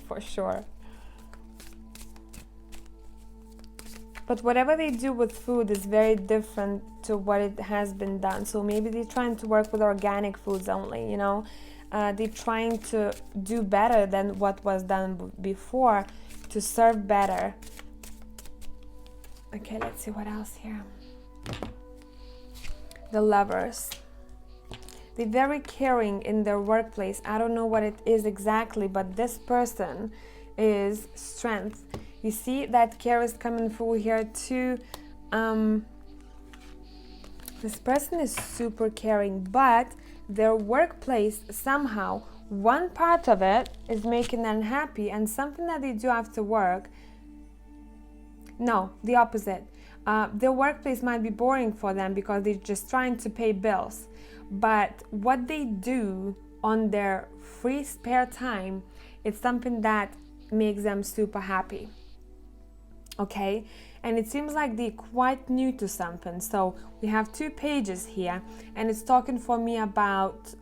For sure. But whatever they do with food is very different to what it has been done. So maybe they're trying to work with organic foods only, you know. They're trying to do better than what was done before, to serve better. Okay, let's see what else here. The Lovers. They're very caring in their workplace. I don't know what it is exactly, but this person is Strength. You see that care is coming through here too. This person is super caring, but their workplace, somehow, one part of it is making them happy, and something that they do after work, no, the opposite. Their workplace might be boring for them because they're just trying to pay bills. But what they do on their free spare time, it's something that makes them super happy. Okay, and it seems like they're quite new to something. So we have 2 pages here, and it's talking for me about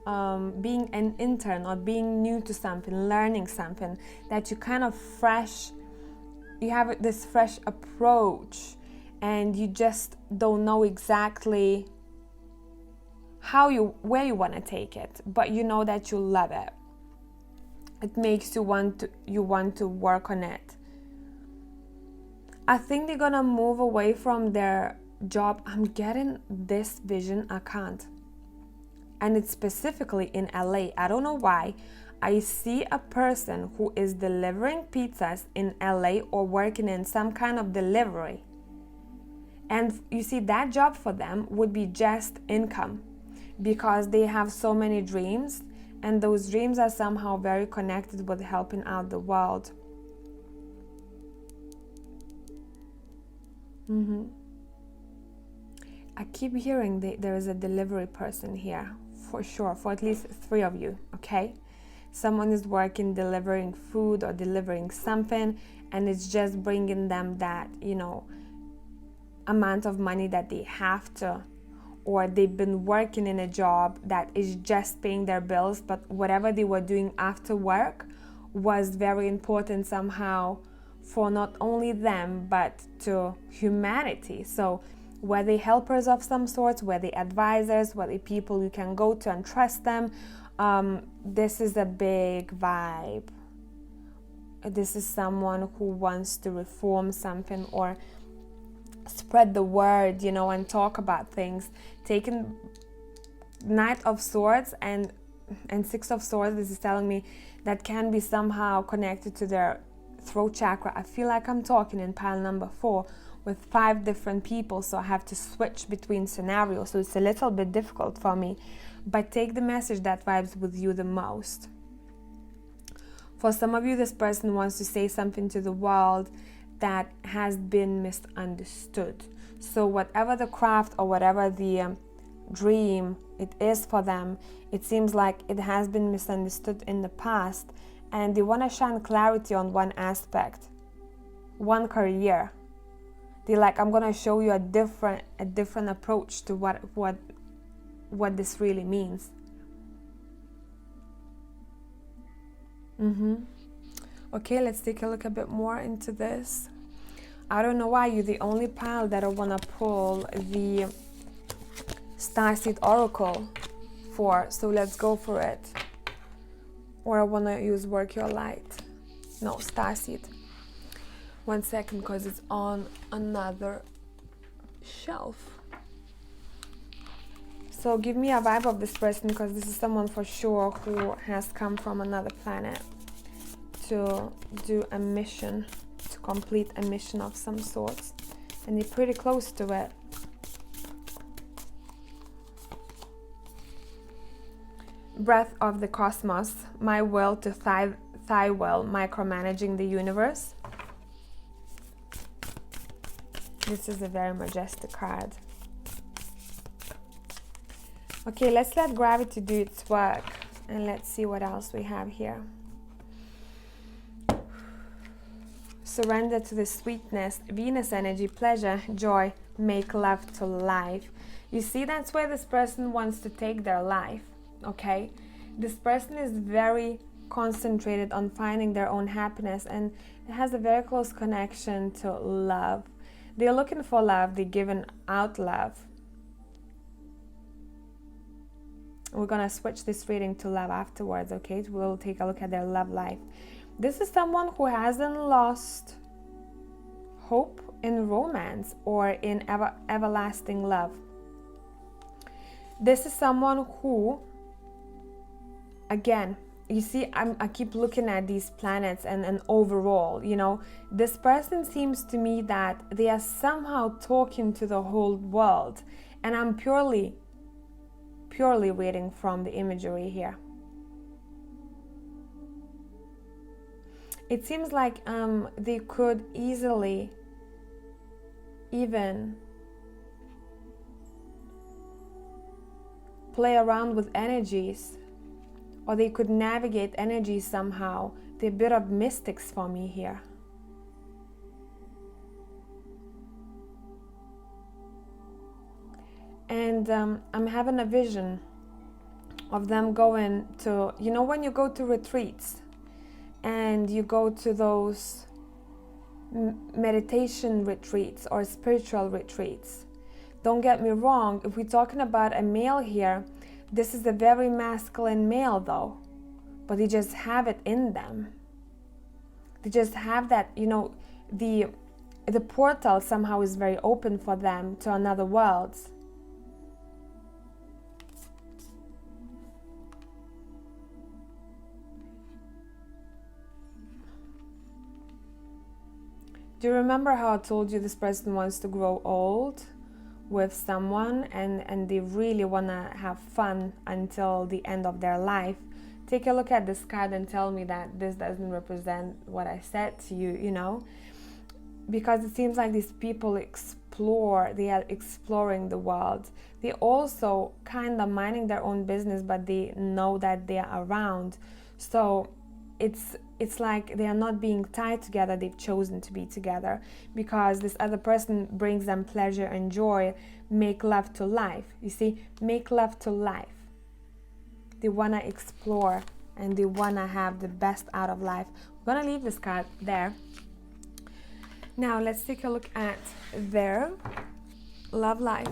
being an intern or being new to something, learning something, that you kind of fresh, you have this fresh approach, and you just don't know exactly where you want to take it, but you know that you love it. It makes you want to work on it. I think they're gonna move away from their job. I'm getting this vision, I can't. And it's specifically in LA. I don't know why. I see a person who is delivering pizzas in LA or working in some kind of delivery. And you see, that job for them would be just income, because they have so many dreams, and those dreams are somehow very connected with helping out the world. I keep hearing there is a delivery person here, for sure, for at least 3 of you, okay? Someone is working, delivering food or delivering something, and it's just bringing them that, you know, amount of money that they have to, or they've been working in a job that is just paying their bills, but whatever they were doing after work was very important somehow for not only them, but to humanity. So were they helpers of some sort, were they advisors, were they people you can go to and trust them? This is a big vibe. This is someone who wants to reform something or spread the word, you know, and talk about things. Taking Knight of Swords and 6 of Swords, this is telling me that can be somehow connected to their throat chakra. I feel like I'm talking in pile number 4 with 5 different people, so I have to switch between scenarios, so it's a little bit difficult for me, but take the message that vibes with you the most. For some of you, this person wants to say something to the world that has been misunderstood. So whatever the craft or whatever the dream it is for them, it seems like it has been misunderstood in the past, and they want to shine clarity on one aspect, one career. They're like, I'm going to show you a different approach to what this really means. Okay, let's take a look a bit more into this. I don't know why you're the only pile that I want to pull the Starseed Oracle for, so let's go for it. Or I want to use Work Your Light. No, Starseed. 1 second, because it's on another shelf. So give me a vibe of this person, because this is someone for sure who has come from another planet to do a mission, to complete a mission of some sorts, and they're pretty close to it. Breath of the Cosmos, my will to thy will, micromanaging the universe. This is a very majestic card. Okay, let's let gravity do its work, and let's see what else we have here. Surrender to the sweetness, Venus energy, pleasure, joy, make love to life. You see, that's where this person wants to take their life, okay? This person is very concentrated on finding their own happiness, and it has a very close connection to love. They're looking for love. They're giving out love. We're going to switch this reading to love afterwards, okay? We'll take a look at their love life. This is someone who hasn't lost hope in romance or in everlasting love. This is someone who, again, you see, I keep looking at these planets and overall, you know, this person seems to me that they are somehow talking to the whole world. And I'm purely reading from the imagery here. It seems like they could easily even play around with energies, or they could navigate energies somehow. They're a bit of mystics for me here. And I'm having a vision of them going to, you know, when you go to retreats and you go to those meditation retreats or spiritual retreats. Don't get me wrong, if we're talking about a male here, this is a very masculine male though, but they just have it in them. They just have that, you know, the portal somehow is very open for them to another world. Do you remember how I told you this person wants to grow old with someone and they really want to have fun until the end of their life? Take a look at this card and tell me that this doesn't represent what I said to you, you know? Because it seems like these people they are exploring the world. They also kind of minding their own business, but they know that they are around. So it's like they are not being tied together. They've chosen to be together because this other person brings them pleasure and joy. Make love to life. You see, make love to life. They want to explore and they want to have the best out of life. We're going to leave this card there. Now let's take a look at their love life.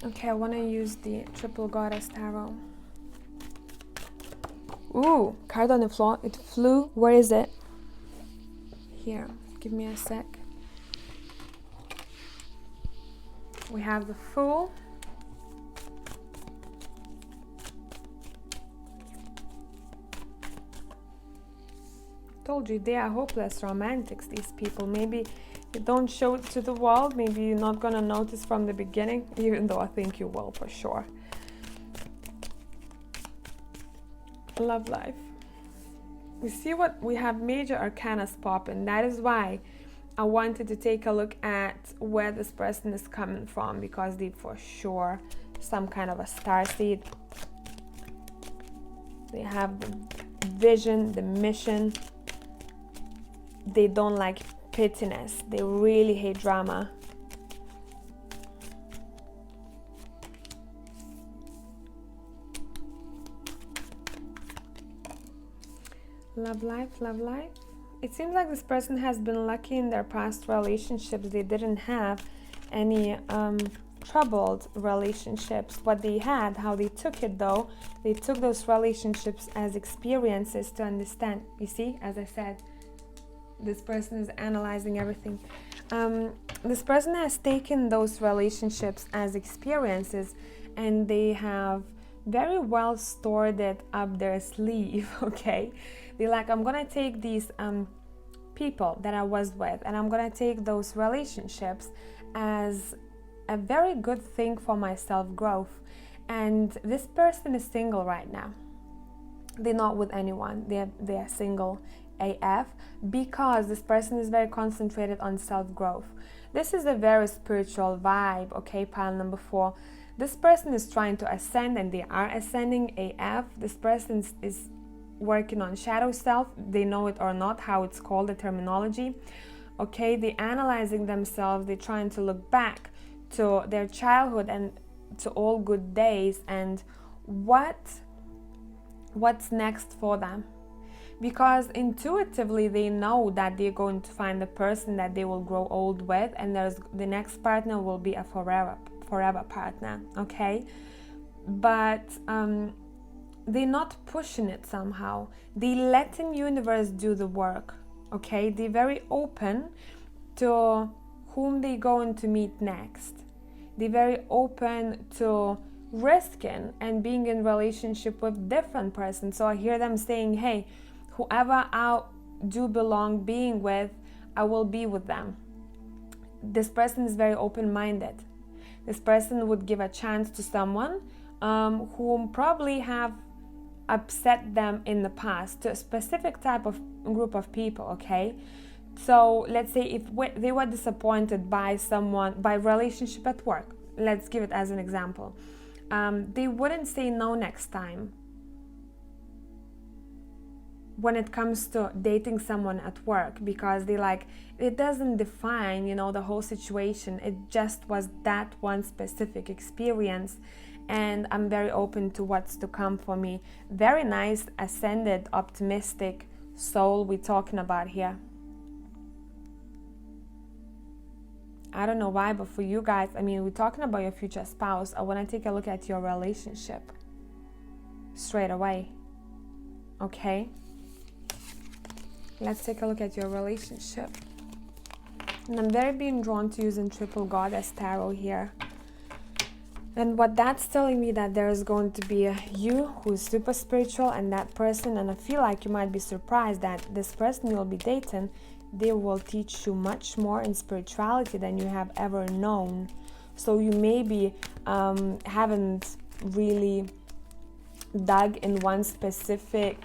Okay, I want to use the Triple Goddess Tarot. Ooh, card on the floor. It flew. Where is it? Here, give me a sec. We have the Fool. Told you, they are hopeless romantics, these people. Maybe you don't show it to the world. Maybe you're not going to notice from the beginning, even though I think you will for sure. Love life. You see what we have? Major arcana popping. That is why I wanted to take a look at where this person is coming from, because they for sure some kind of a starseed. They have the vision, the mission. They don't like pettiness. They really hate drama. Love life, love life. It seems like this person has been lucky in their past relationships. They didn't have any troubled relationships. What they had, how they took it though, they took those relationships as experiences to understand. You see, as I said, this person is analyzing everything. This person has taken those relationships as experiences and they have very well stored it up their sleeve, okay? They're like, I'm gonna take these people that I was with and I'm gonna take those relationships as a very good thing for my self-growth. And this person is single right now. They're not with anyone. They are single AF because this person is very concentrated on self-growth. This is a very spiritual vibe, okay, pile number 4. This person is trying to ascend and they are ascending AF. This person is working on shadow self. They know it or not, how it's called, the terminology. Okay, they're analyzing themselves. They're trying to look back to their childhood and to all good days and what's next for them. because intuitively they know that they're going to find the person that they will grow old with, and the next partner will be a forever partner, okay? But they're not pushing it somehow. They letting universe do the work, okay? They're very open to whom they're going to meet next. They're very open to risking and being in relationship with different persons. So I hear them saying, hey, whoever I do belong being with, I will be with them. This person is very open-minded. This person would give a chance to someone who probably have upset them in the past, to a specific type of group of people, okay? So let's say if they were disappointed by someone, by relationship at work, let's give it as an example, they wouldn't say no next time when it comes to dating someone at work, because they like, it doesn't define, the whole situation. It just was that one specific experience, and I'm very open to what's to come for me. Very nice, ascended, optimistic soul we're talking about here. I don't know why, but for you guys, we're talking about your future spouse. I want to take a look at your relationship straight away, okay? Let's take a look at your relationship. And I'm very being drawn to using Triple Goddess Tarot here. And what that's telling me, that there is going to be you who's super spiritual, and that person, and I feel like you might be surprised that this person you'll be dating, they will teach you much more in spirituality than you have ever known. So you maybe haven't really dug in one specific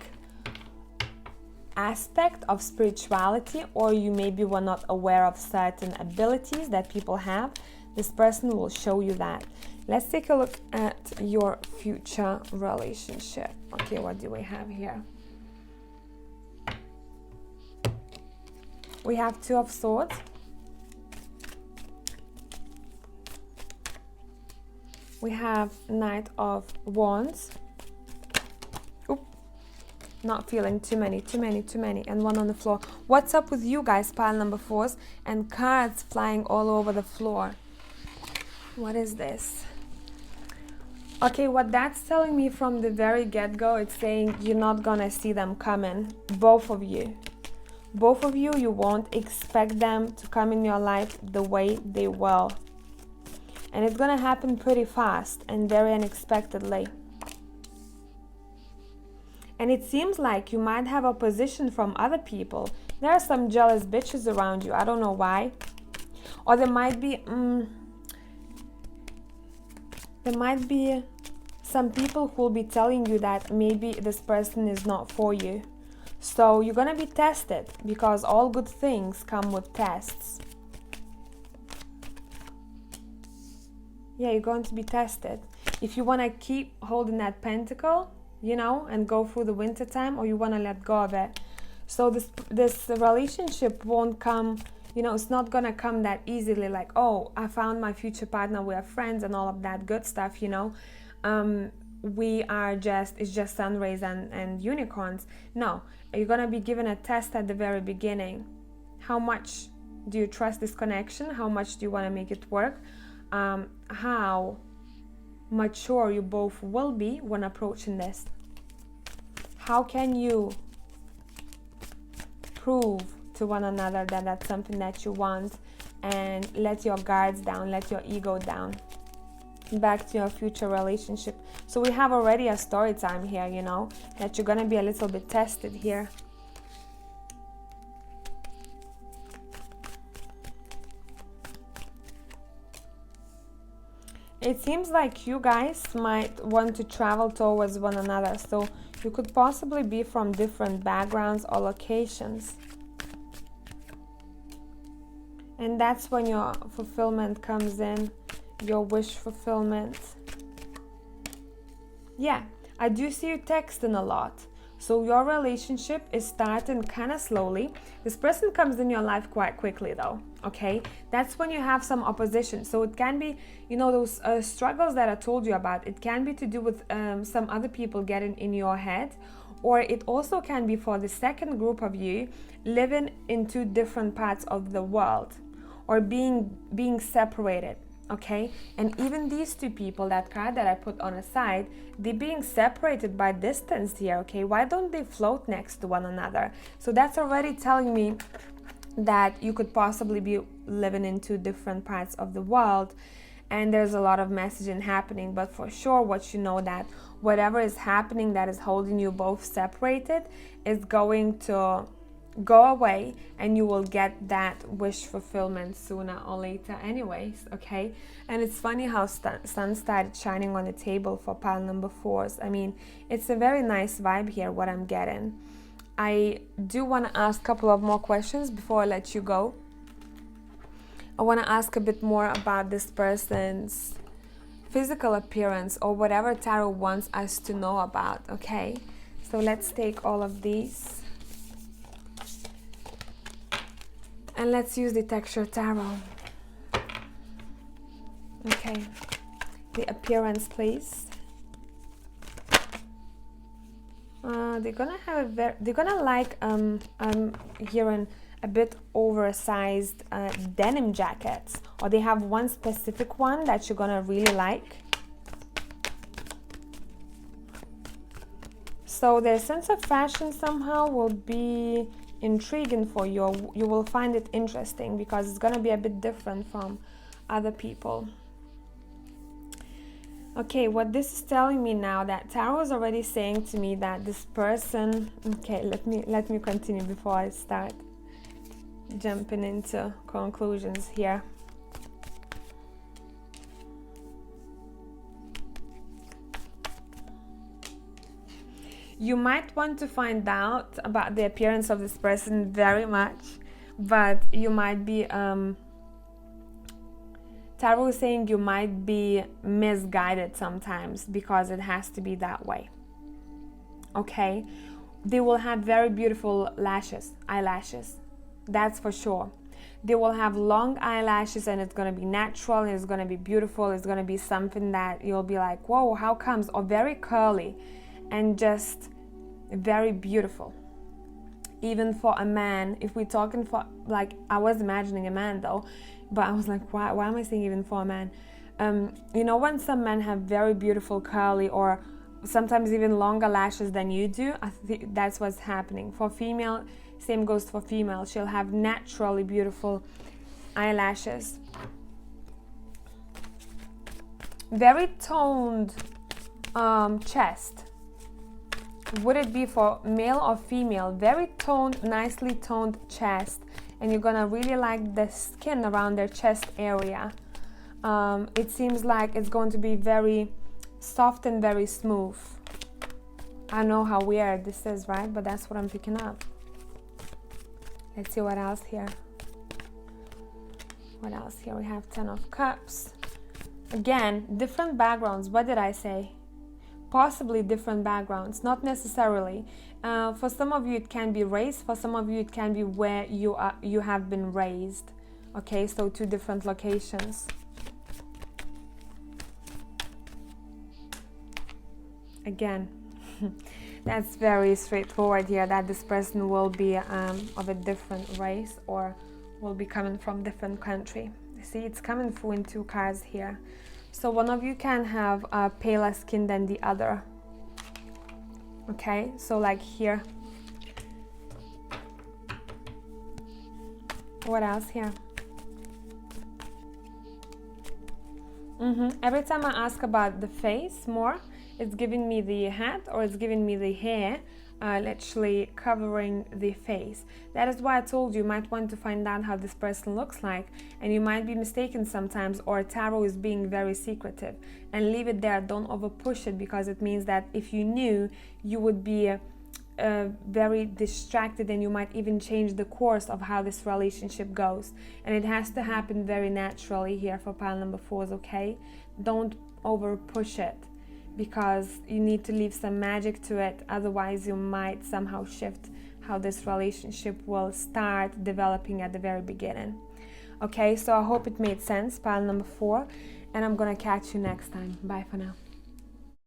aspect of spirituality, or you maybe were not aware of certain abilities that people have. This person will show you that. Let's take a look at your future relationship. Okay, what do we have here? We have Two of Swords. We have Knight of Wands. Not feeling too many, and one on the floor. What's up with you guys, pile number 4s, and cards flying all over the floor? What is this? Okay, what that's telling me from the very get-go, it's saying you're not gonna see them coming. Both of you, you won't expect them to come in your life the way they will. And it's gonna happen pretty fast and very unexpectedly. And it seems like you might have opposition from other people. There are some jealous bitches around you. I don't know why. Or there might be some people who will be telling you that maybe this person is not for you. So you're gonna be tested, because all good things come with tests. Yeah, you're going to be tested. If you want to keep holding that pentacle, and go through the winter time, or you want to let go of it. So this relationship won't come, it's not going to come that easily, like, oh, I found my future partner, we are friends and all of that good stuff, it's just sun rays and unicorns. No, you're going to be given a test at the very beginning. How much do you trust this connection? How much do you want to make it work? How mature you both will be when approaching this. How can you prove to one another that that's something that you want, and let your guards down, let your ego down? Back to your future relationship. So we have already a story time here, that you're gonna be a little bit tested here. It seems like you guys might want to travel towards one another, so you could possibly be from different backgrounds or locations. And that's when your fulfillment comes in, your wish fulfillment. Yeah, I do see you texting a lot. So your relationship is starting kind of slowly. This person comes in your life quite quickly though, okay? That's when you have some opposition. So it can be, those struggles that I told you about. It can be to do with some other people getting in your head, Or it also can be for the second group of you living in two different parts of the world, or being separated, okay? And even these two people, that card that I put on a side, they're being separated by distance here, okay? Why don't they float next to one another? So that's already telling me that you could possibly be living in two different parts of the world, and there's a lot of messaging happening. But for sure, what you know, that whatever is happening that is holding you both separated is going to go away, and you will get that wish fulfillment sooner or later anyways, okay? And it's funny how sun started shining on the table for pile number 4s. I mean, it's a very nice vibe here, what I'm getting. I do want to ask a couple of more questions before I let you go. I want to ask a bit more about this person's physical appearance, or whatever tarot wants us to know about, okay? So let's take all of these and let's use the texture tarot. Okay, the appearance, please. They're gonna have they're gonna like hearing a bit oversized denim jackets, or they have one specific one that you're gonna really like. So their sense of fashion somehow will be intriguing for you. You will find it interesting because it's gonna be a bit different from other people. Okay, what this is telling me now, that tarot is already saying to me that this person, okay, let me continue before I start jumping into conclusions here. You might want to find out about the appearance of this person very much, but you might be tarot is saying you might be misguided sometimes, because it has to be that way, okay? They will have very beautiful eyelashes, that's for sure. They will have long eyelashes, and it's going to be natural, and it's going to be beautiful. It's going to be something that you'll be like, whoa, how comes? Or very curly and just very beautiful. Even for a man, if we're talking for, like, I was imagining a man though, but I was like, why am I saying even for a man? You know, when some men have very beautiful curly, or sometimes even longer lashes than you do, I think that's what's happening. For female, same goes for female. She'll have naturally beautiful eyelashes. Very toned chest. Would it be for male or female? Very toned, nicely toned chest. And you're gonna really like the skin around their chest area. It seems like it's going to be very soft and very smooth. I know how weird this is, right? But that's what I'm picking up. Let's see what else here. What else here? We have 10 of Cups. Again, different backgrounds. What did I say? Possibly different backgrounds, not necessarily. For some of you it can be race, for some of you it can be where you have been raised. Okay, so two different locations. Again, that's very straightforward here, that this person will be of a different race, or will be coming from different country. See, it's coming through in two cards here. So one of you can have paler skin than the other. Okay, so like here. What else here? Every time I ask about the face more, it's giving me the hat, or it's giving me the hair, literally covering the face. That is why I told you might want to find out how this person looks like, and you might be mistaken sometimes, or tarot is being very secretive. And leave it there, don't over push it, because it means that if you knew, you would be very distracted, and you might even change the course of how this relationship goes. And it has to happen very naturally here for pile number 4s, okay? Don't over push it, because you need to leave some magic to it. Otherwise you might somehow shift how this relationship will start developing at the very beginning. Okay, so I hope it made sense, pile number 4, and I'm gonna catch you next time. Bye for now.